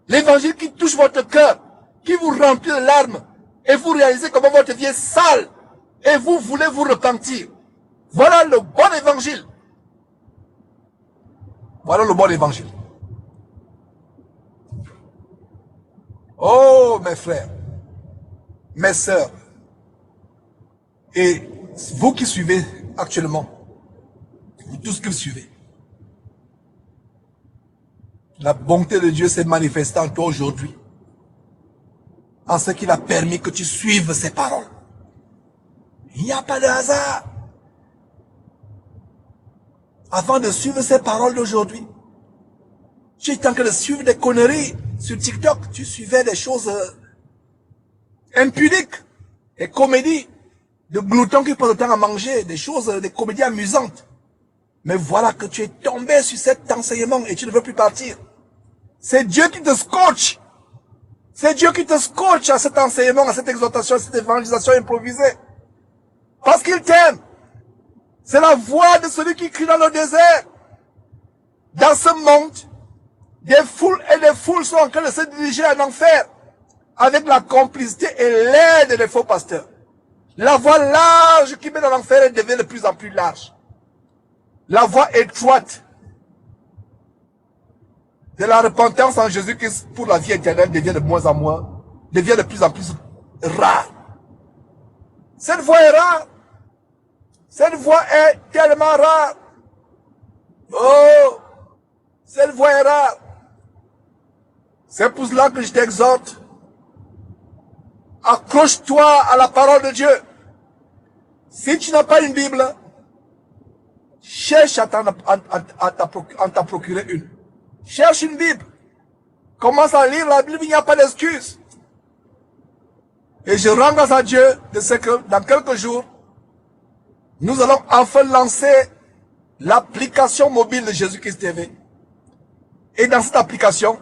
L'évangile qui touche votre cœur, qui vous remplit de larmes, et vous réalisez comment votre vie est sale, et vous voulez vous repentir. Voilà le bon évangile. Voilà le bon évangile. Oh, mes frères, mes sœurs, et vous qui suivez actuellement, vous tous qui le suivez, la bonté de Dieu s'est manifestée en toi aujourd'hui, en ce qu'il a permis que tu suives ses paroles. Il n'y a pas de hasard. Avant de suivre ces paroles d'aujourd'hui, tu étais en train de suivre des conneries sur TikTok. Tu suivais des choses impudiques, des comédies de gloutons qui passent le temps à manger, des comédies amusantes. Mais voilà que tu es tombé sur cet enseignement et tu ne veux plus partir. C'est Dieu qui te scotche. C'est Dieu qui te scotche à cet enseignement, à cette exhortation, à cette évangélisation improvisée. Parce qu'il t'aime. C'est la voix de celui qui crie dans le désert. Dans ce monde, des foules et des foules sont en train de se diriger en enfer avec la complicité et l'aide des faux pasteurs. La voie large qui mène dans l'enfer devient de plus en plus large. La voie étroite de la repentance en Jésus-Christ pour la vie éternelle devient de moins en moins, devient de plus en plus rare. Cette voie est rare. Cette voie est tellement rare. Oh, cette voie est rare. C'est pour cela que je t'exhorte. Accroche-toi à la parole de Dieu. Si tu n'as pas une Bible, cherche à t'en procurer une. Cherche une Bible. Commence à lire la Bible, il n'y a pas d'excuse. Et je rends grâce à Dieu de ce que dans quelques jours, nous allons enfin lancer l'application mobile de Jésus-Christ TV. Et dans cette application,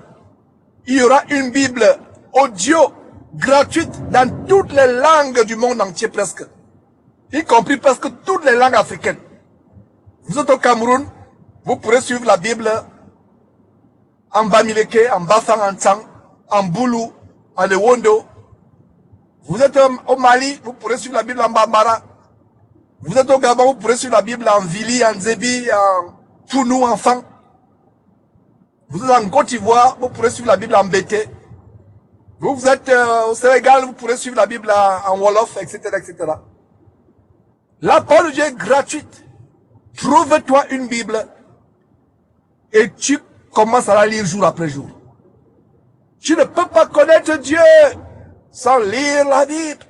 il y aura une Bible audio gratuite dans toutes les langues du monde entier presque. Y compris presque toutes les langues africaines. Vous êtes au Cameroun, vous pourrez suivre la Bible en Bamileke, en Bafang, en Tsang, en Boulou, en Lewondo. Vous êtes au Mali, vous pourrez suivre la Bible en Bambara. Vous êtes au Gabon, vous pourrez suivre la Bible en Vili, en Zébi, en Tounou, en Fang. Vous êtes en Côte d'Ivoire, vous pourrez suivre la Bible en Bété. Vous êtes au Sénégal, vous pourrez suivre la Bible en Wolof, etc., etc. La parole de Dieu est gratuite. Trouve-toi une Bible et tu commences à la lire jour après jour. Tu ne peux pas connaître Dieu sans lire la Bible.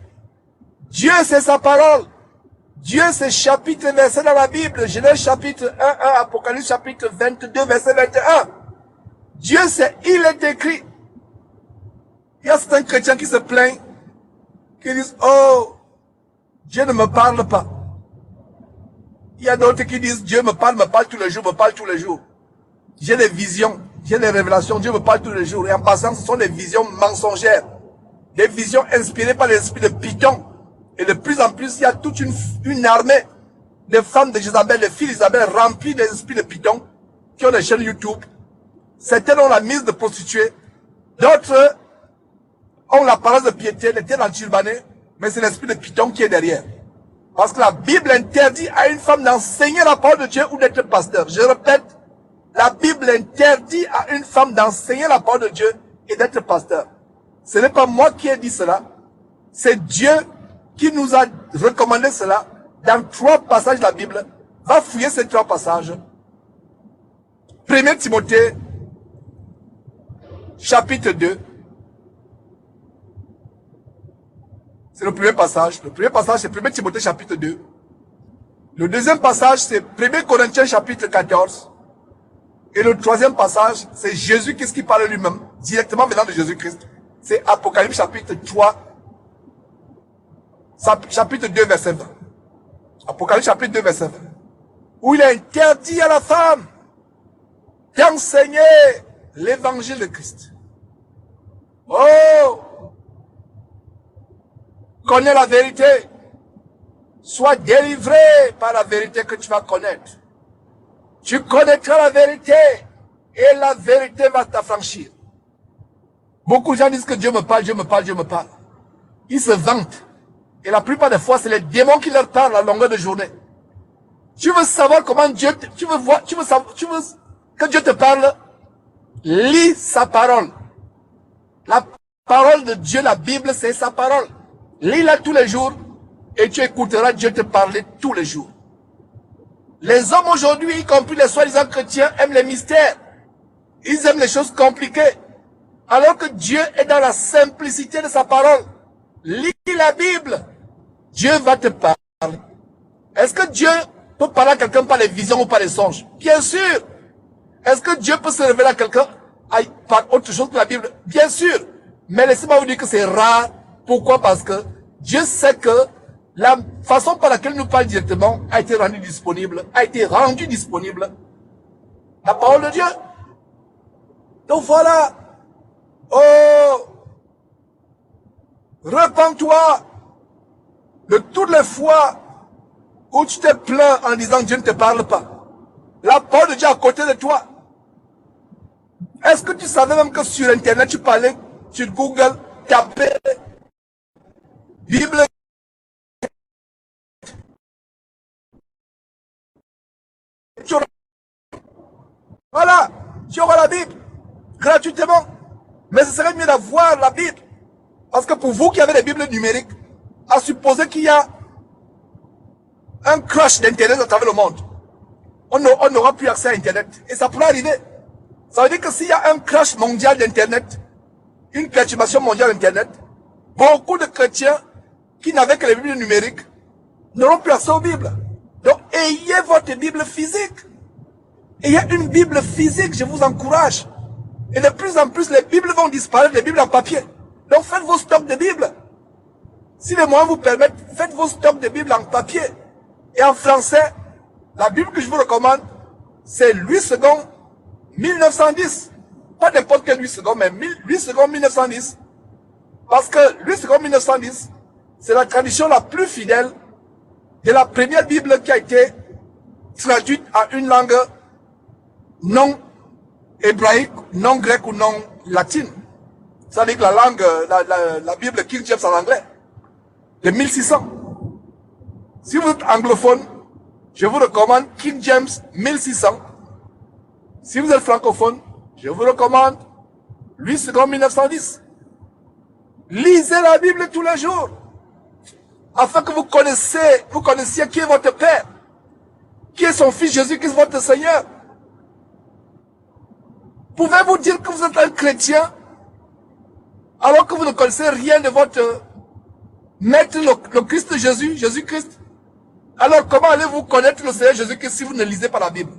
Dieu, c'est sa parole. Dieu, c'est chapitre et verset dans la Bible. Genèse chapitre 1, Apocalypse chapitre 22, verset 21. Dieu, il est écrit. Il y a certains chrétiens qui se plaignent, qui disent, oh, Dieu ne me parle pas. Il y a d'autres qui disent, Dieu me parle tous les jours, me parle tous les jours. J'ai des visions, j'ai des révélations, Dieu me parle tous les jours. Et en passant, ce sont des visions mensongères. Des visions inspirées par l'esprit de Python. Et de plus en plus, il y a toute une armée de femmes de Jézabel, de filles d'Isabelle remplies des esprits de Python, qui ont des chaînes YouTube. Certaines ont la mise de prostituées. D'autres ont l'apparence de piété, les têtes enturbanées, mais c'est l'esprit de Python qui est derrière. Parce que la Bible interdit à une femme d'enseigner la parole de Dieu ou d'être pasteur. Je répète, la Bible interdit à une femme d'enseigner la parole de Dieu et d'être pasteur. Ce n'est pas moi qui ai dit cela. C'est Dieu qui nous a recommandé cela dans 3 passages de la Bible. Va fouiller ces 3 passages. 1 Timothée, chapitre 2. C'est le premier passage. Le premier passage, c'est 1 Timothée, chapitre 2. Le deuxième passage, c'est 1 Corinthiens, chapitre 14. Et le troisième passage, c'est Jésus-Christ qui parle lui-même, directement venant de Jésus-Christ. C'est Apocalypse, chapitre 3, chapitre 2, verset 20. Apocalypse, chapitre 2, verset 20. Où il est interdit à la femme d'enseigner l'évangile de Christ. Oh! Connais la vérité. Sois délivré par la vérité que tu vas connaître. Tu connaîtras la vérité et la vérité va t'affranchir. Beaucoup de gens disent que Dieu me parle, Dieu me parle, Dieu me parle. Ils se vantent. Et la plupart des fois, c'est les démons qui leur parlent à longueur de journée. Tu veux savoir comment Dieu, tu veux que Dieu te parle? Lis sa parole. La parole de Dieu, la Bible, c'est sa parole. Lis-la tous les jours et tu écouteras Dieu te parler tous les jours. Les hommes aujourd'hui, y compris les soi-disant chrétiens, aiment les mystères. Ils aiment les choses compliquées. Alors que Dieu est dans la simplicité de sa parole. Lis la Bible. Dieu va te parler. Est-ce que Dieu peut parler à quelqu'un par les visions ou par les songes? Bien sûr. Est-ce que Dieu peut se révéler à quelqu'un par autre chose que la Bible? Bien sûr. Mais laissez-moi vous dire que c'est rare. Pourquoi? Parce que Dieu sait que la façon par laquelle il nous parle directement a été rendue disponible. La parole de Dieu. Donc voilà. Oh! Repends-toi de toutes les fois où tu te plains en disant Dieu ne te parle pas. La parole de Dieu est à côté de toi. Est-ce que tu savais même que sur Internet, tu parlais sur Google, tapais Bible? Voilà, tu auras la Bible gratuitement. Mais ce serait mieux d'avoir la Bible. Parce que pour vous qui avez les Bibles numériques, à supposer qu'il y a un crash d'Internet à travers le monde, on n'aura plus accès à Internet. Et ça pourrait arriver. Ça veut dire que s'il y a un crash mondial d'Internet, une perturbation mondiale d'Internet, beaucoup de chrétiens qui n'avaient que les Bibles numériques n'auront plus accès aux Bibles. Donc, ayez votre Bible physique. Ayez une Bible physique, je vous encourage. Et de plus en plus, les Bibles vont disparaître, les Bibles en papier. Donc, faites vos stocks de Bibles. Si les moyens vous permettent, faites vos stocks de Bibles en papier. Et en français, la Bible que je vous recommande, c'est Louis II, 1910. Pas n'importe quel Louis II, mais Louis II, 1910. Parce que Louis II, 1910, c'est la tradition la plus fidèle de la première Bible qui a été traduite à une langue non hébraïque, non grecque ou non latine. Ça veut dire que la langue, la Bible King James en anglais, de 1600. Si vous êtes anglophone, je vous recommande King James 1600. Si vous êtes francophone, je vous recommande Louis II 1910. Lisez la Bible tous les jours, afin que vous connaissiez qui est votre Père, qui est son Fils Jésus-Christ, votre Seigneur. Pouvez-vous dire que vous êtes un chrétien alors que vous ne connaissez rien de votre Maître, le Christ Jésus, Jésus-Christ? Alors comment allez-vous connaître le Seigneur Jésus-Christ si vous ne lisez pas la Bible?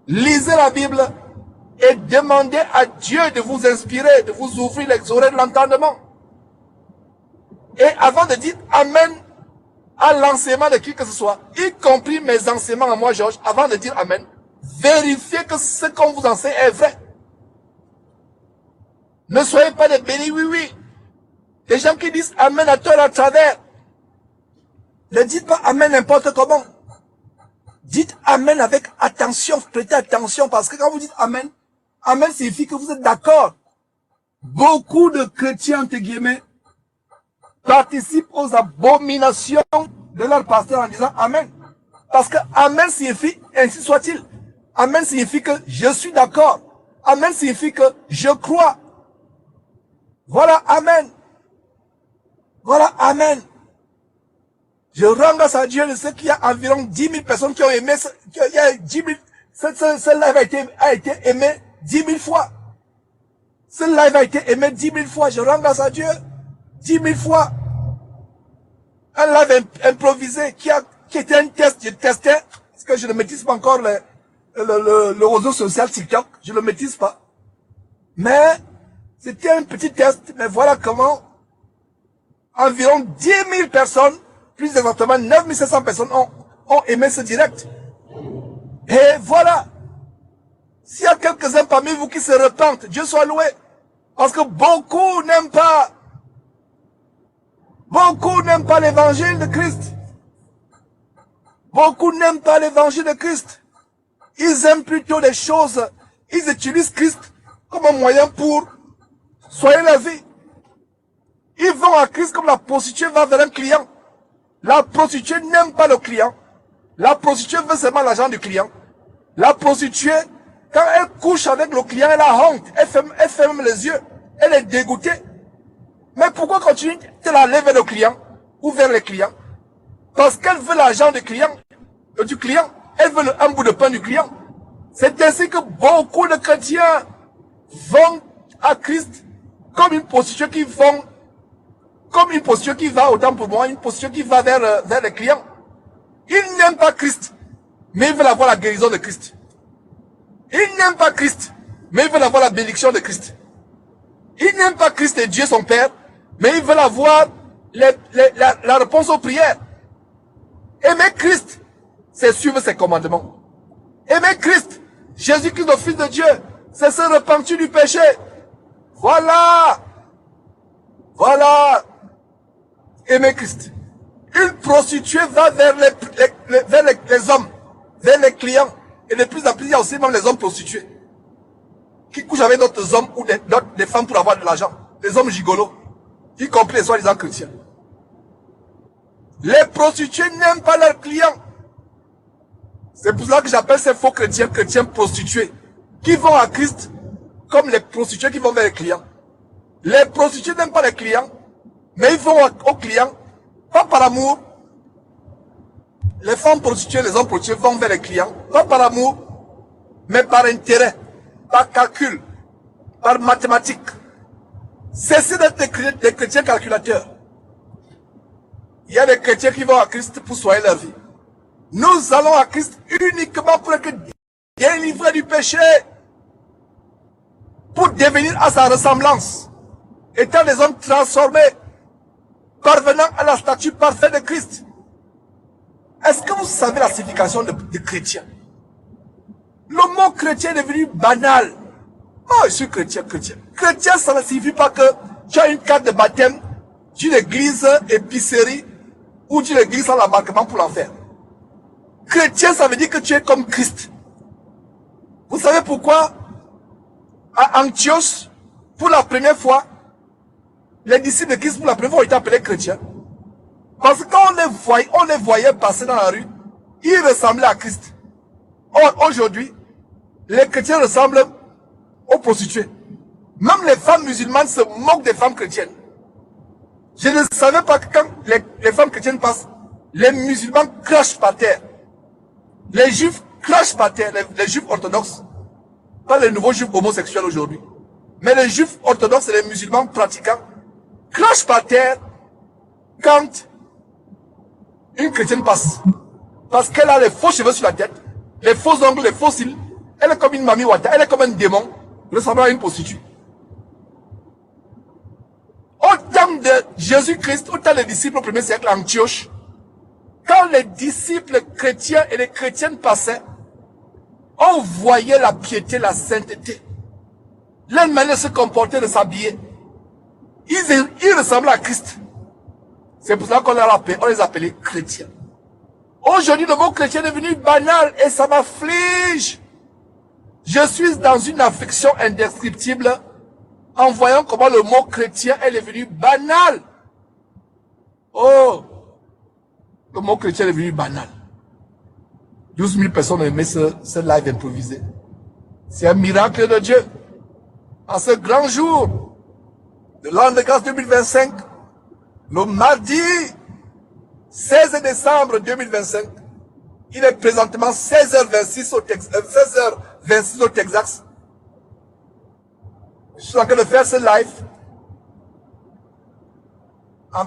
Lisez la Bible et demandez à Dieu de vous inspirer, de vous ouvrir les oreilles de l'entendement. Et avant de dire Amen à l'enseignement de qui que ce soit, y compris mes enseignements à moi, Georges, avant de dire Amen, vérifiez que ce qu'on vous enseigne est vrai. Ne soyez pas des bénis oui. Des gens qui disent Amen à tort à travers. Ne dites pas Amen n'importe comment. Dites Amen avec attention, prêtez attention, parce que quand vous dites Amen, Amen signifie que vous êtes d'accord. Beaucoup de chrétiens, entre guillemets, participent aux abominations de leur pasteur en disant Amen. Parce que Amen signifie ainsi soit-il. Amen signifie que je suis d'accord. Amen signifie que je crois. Voilà, Amen. Voilà, Amen. Je rends grâce à Dieu de ce qu'il y a environ 10 000 personnes qui ont aimé, il y a 10 000, ce live a été aimé 10 000 fois. Ce live a été aimé 10 000 fois. Je rends grâce à Dieu 10 000 fois. Un live improvisé qui était un test. Je testais, parce que je ne maîtrise pas encore le réseau social TikTok. Je ne le maîtrise pas. Mais c'était un petit test. Mais voilà comment environ 10 000 personnes, plus exactement 9 700 personnes ont aimé ce direct. Et voilà. S'il y a quelques-uns parmi vous qui se repentent, Dieu soit loué. Parce que beaucoup n'aiment pas. Beaucoup n'aiment pas l'évangile de Christ. Beaucoup n'aiment pas l'évangile de Christ. Ils aiment plutôt les choses. Ils utilisent Christ comme un moyen pour soigner la vie. Ils vont à Christ comme la prostituée va vers un client. La prostituée n'aime pas le client. La prostituée veut seulement l'argent du client. La prostituée, quand elle couche avec le client, elle a honte. Elle ferme les yeux. Elle est dégoûtée. Mais pourquoi continuer de aller vers le client ou vers les clients? Parce qu'elle veut l'argent du client. Elle veut un bout de pain du client. C'est ainsi que beaucoup de chrétiens vont à Christ comme une prostituée qui vont, comme une prostituée qui va, autant pour moi, une prostituée qui va vers les clients. Ils n'aiment pas Christ, mais ils veulent avoir la guérison de Christ. Ils n'aiment pas Christ, mais ils veulent avoir la bénédiction de Christ. Ils n'aiment pas Christ et Dieu son Père, mais ils veulent avoir la réponse aux prières. Aimer Christ, c'est suivre ses commandements. Aimer Christ, Jésus-Christ, le Fils de Dieu, c'est se repentir du péché. Voilà. Voilà. Aimer Christ. Une prostituée va vers les hommes, vers les clients. Et de plus en plus, il y a aussi même les hommes prostitués qui couchent avec d'autres hommes ou des femmes pour avoir de l'argent. Les hommes gigolos, y compris les soi-disant chrétiens. Les prostituées n'aiment pas leurs clients. C'est pour cela que j'appelle ces faux chrétiens, chrétiens prostitués, qui vont à Christ comme les prostituées qui vont vers les clients. Les prostituées n'aiment pas les clients, mais ils vont aux clients, pas par amour. Les femmes prostituées, les hommes prostitués vont vers les clients, pas par amour, mais par intérêt, par calcul, par mathématiques. Cessez d'être des chrétiens calculateurs. Il y a des chrétiens qui vont à Christ pour soigner leur vie. Nous allons à Christ uniquement pour être délivrés du péché, pour devenir à sa ressemblance, étant des hommes transformés, parvenant à la statue parfaite de Christ. Est-ce que vous savez la signification de chrétien? Le mot chrétien est devenu banal. Oh, je suis chrétien, chrétien. Chrétien, ça ne signifie pas que tu as une carte de baptême d'une église épicerie ou d'une église sans l'embarquement pour l'enfer. Chrétien, ça veut dire que tu es comme Christ. Vous savez pourquoi à Antioche, pour la première fois, les disciples de Christ pour la première fois ont été appelés chrétiens? Parce que quand on les voyait passer dans la rue, ils ressemblaient à Christ. Or, aujourd'hui, les chrétiens ressemblent aux prostituées. Même les femmes musulmanes se moquent des femmes chrétiennes. Je ne savais pas que quand les femmes chrétiennes passent, les musulmans crachent par terre. Les juifs crachent par terre, les juifs orthodoxes. Pas les nouveaux juifs homosexuels aujourd'hui. Mais les juifs orthodoxes et les musulmans pratiquants crachent par terre quand une chrétienne passe. Parce qu'elle a les faux cheveux sur la tête, les faux ongles, les faux cils. Elle est comme une mamie wata, elle est comme un démon, ressemblant à une prostituée. Au temps de Jésus-Christ, au temps des disciples au 1er siècle à Antioche, quand les disciples chrétiens et les chrétiennes passaient, on voyait la piété, la sainteté. Leur manière de se comporter, de s'habiller. Ils ressemblaient à Christ. C'est pour ça qu'on les appelait chrétiens. Aujourd'hui, le mot chrétien est devenu banal et ça m'afflige. Je suis dans une affliction indescriptible en voyant comment le mot chrétien est devenu banal. Oh, le mot chrétien est devenu banal. 12 000 personnes ont aimé ce live improvisé. C'est un miracle de Dieu. En ce grand jour de l'an de grâce 2025, le mardi 16 décembre 2025, il est présentement 16h26 au Texas. Je suis en train de faire ce live en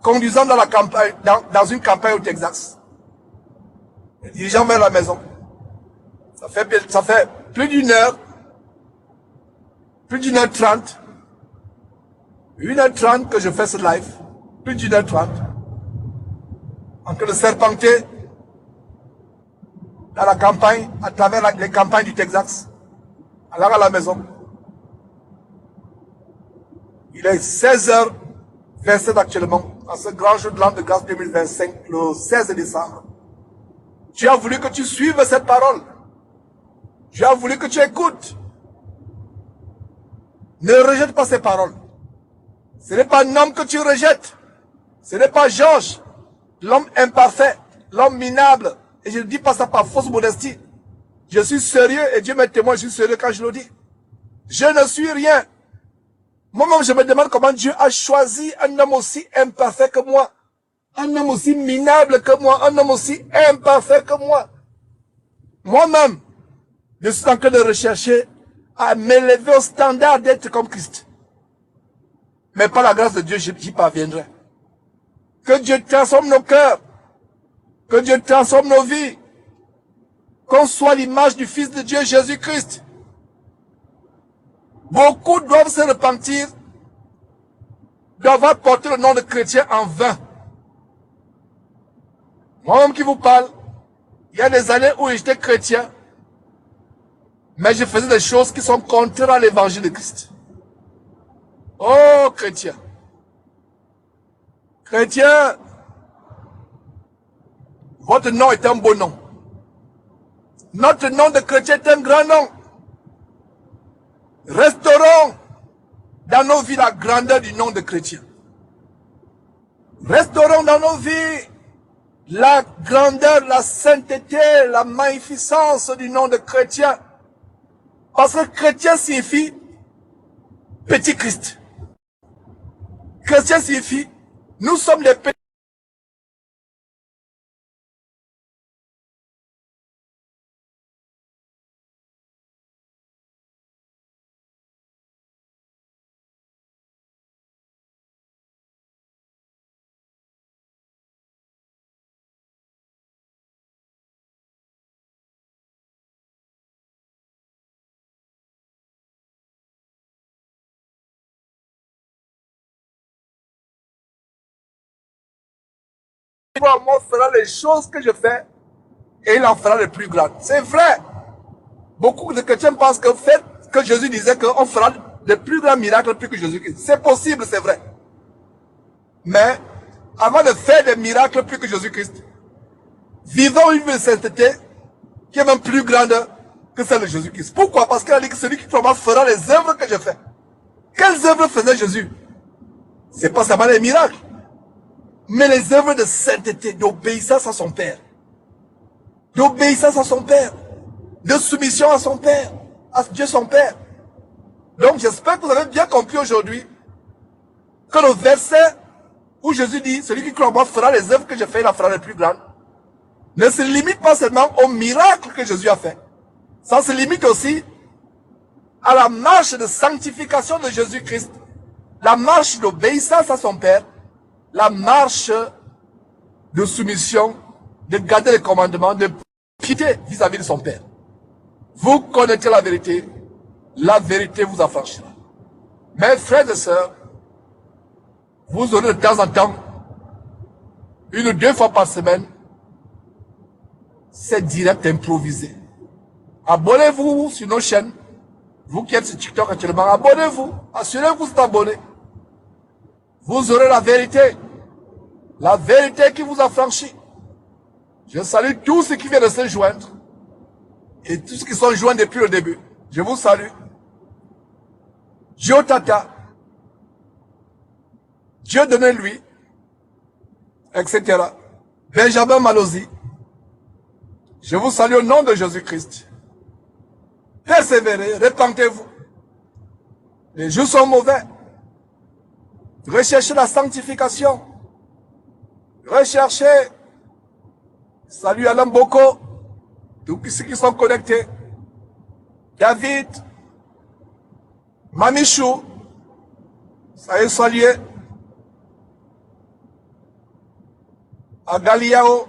conduisant dans la campagne, dans une campagne au Texas. Les dirigeants vers la maison. Ça fait plus d'une heure, plus d'une heure 30, 1h30 que je fais ce live, plus d'une heure 30, en train de serpenter dans la campagne, à travers les campagnes du Texas, allant à la maison. Il est 16h27 actuellement, en ce grand jour de l'an de grâce 2025, le 16 décembre. Dieu a voulu que tu suives cette parole. Dieu a voulu que tu écoutes. Ne rejette pas ces paroles. Ce n'est pas un homme que tu rejettes. Ce n'est pas Georges, l'homme imparfait, l'homme minable. Et je ne dis pas ça par fausse modestie. Je suis sérieux et Dieu m'est témoin, je suis sérieux quand je le dis. Je ne suis rien. Moi-même, je me demande comment Dieu a choisi un homme aussi imparfait que moi. Un homme aussi minable que moi. Un homme aussi imparfait que moi. Moi-même, je suis en train de rechercher à m'élever au standard d'être comme Christ. Mais par la grâce de Dieu, j'y parviendrai. Que Dieu transforme nos cœurs. Que Dieu transforme nos vies. Qu'on soit l'image du Fils de Dieu, Jésus-Christ. Beaucoup doivent se repentir d'avoir porté le nom de chrétien en vain. Moi-même qui vous parle, il y a des années où j'étais chrétien, mais je faisais des choses qui sont contraires à l'évangile de Christ. Oh, chrétien. Chrétien, votre nom est un beau nom. Notre nom de chrétien est un grand nom. Restaurons dans nos vies la grandeur du nom de chrétien. Restaurons dans nos vies la grandeur, la sainteté, la magnificence du nom de chrétien. Parce que chrétien signifie petit Christ. Chrétien signifie nous sommes les petits. Moi fera les choses que je fais et il en fera les plus grandes. C'est vrai. Beaucoup de chrétiens pensent que Jésus disait qu'on fera de plus grands miracles plus que Jésus-Christ. C'est possible, c'est vrai. Mais avant de faire des miracles plus que Jésus-Christ, vivons une vie de sainteté qui est même plus grande que celle de Jésus-Christ. Pourquoi? Parce qu'il a dit que celui qui croit fera les œuvres que je fais. Quelles œuvres faisait Jésus? C'est pas seulement les miracles, mais les œuvres de sainteté, d'obéissance à son Père. D'obéissance à son Père. De soumission à son Père. À Dieu son Père. Donc j'espère que vous avez bien compris aujourd'hui que le verset où Jésus dit, celui qui croit en moi fera les œuvres que je fais, il en fera les plus grandes, ne se limite pas seulement aux miracles que Jésus a fait. Ça se limite aussi à la marche de sanctification de Jésus-Christ, la marche d'obéissance à son Père, la marche de soumission, de garder les commandements, de piété vis-à-vis de son Père. Vous connaîtrez la vérité vous affranchira. Mes frères et sœurs, vous aurez de temps en temps, 1 ou 2 fois par semaine, ces directs improvisés. Abonnez-vous sur nos chaînes. Vous qui êtes sur TikTok actuellement, abonnez-vous. Assurez-vous d'être abonné. Vous aurez la vérité. La vérité qui vous affranchit. Je salue tous ceux qui viennent de se joindre. Et tous ceux qui sont joints depuis le début. Je vous salue. Dieu Tata. Dieu donnez-lui. Etc. Benjamin Malosi. Je vous salue au nom de Jésus-Christ. Persévérez, repentez-vous. Les jours sont mauvais. Recherchez la sanctification. Recherchez. Salut Alain Boko. Tous ceux qui sont connectés. David. Mamichou. Soyez salués. Agaliao.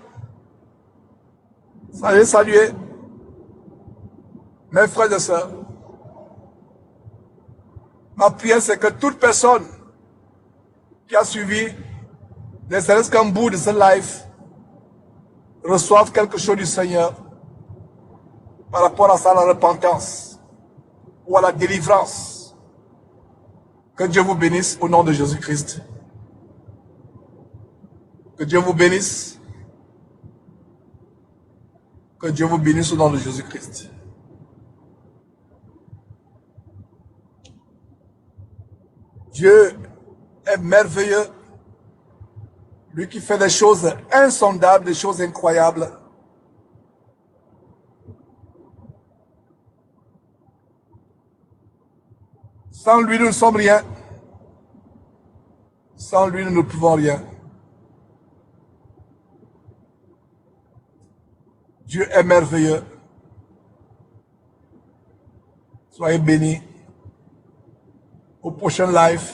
Soyez salués. Mes frères et sœurs. Ma prière, c'est que toute personne qui a suivi, ne serait-ce qu'un bout de ce live, reçoive quelque chose du Seigneur par rapport à ça, la repentance ou à la délivrance. Que Dieu vous bénisse au nom de Jésus-Christ. Que Dieu vous bénisse. Que Dieu vous bénisse au nom de Jésus-Christ. Dieu est merveilleux. Lui qui fait des choses insondables, des choses incroyables. Sans lui, nous ne sommes rien. Sans lui, nous ne pouvons rien. Dieu est merveilleux. Soyez bénis. Au prochain live.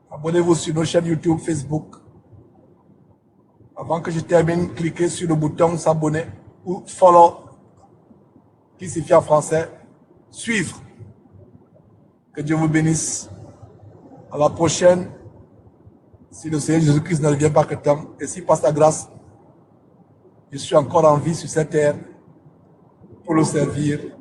Abonnez-vous sur nos chaînes YouTube, Facebook. Avant que je termine, cliquez sur le bouton s'abonner ou follow, qui signifie en français suivre. Que Dieu vous bénisse. À la prochaine. Si le Seigneur Jésus-Christ ne revient pas que temps, et si par sa grâce, je suis encore en vie sur cette terre pour le servir.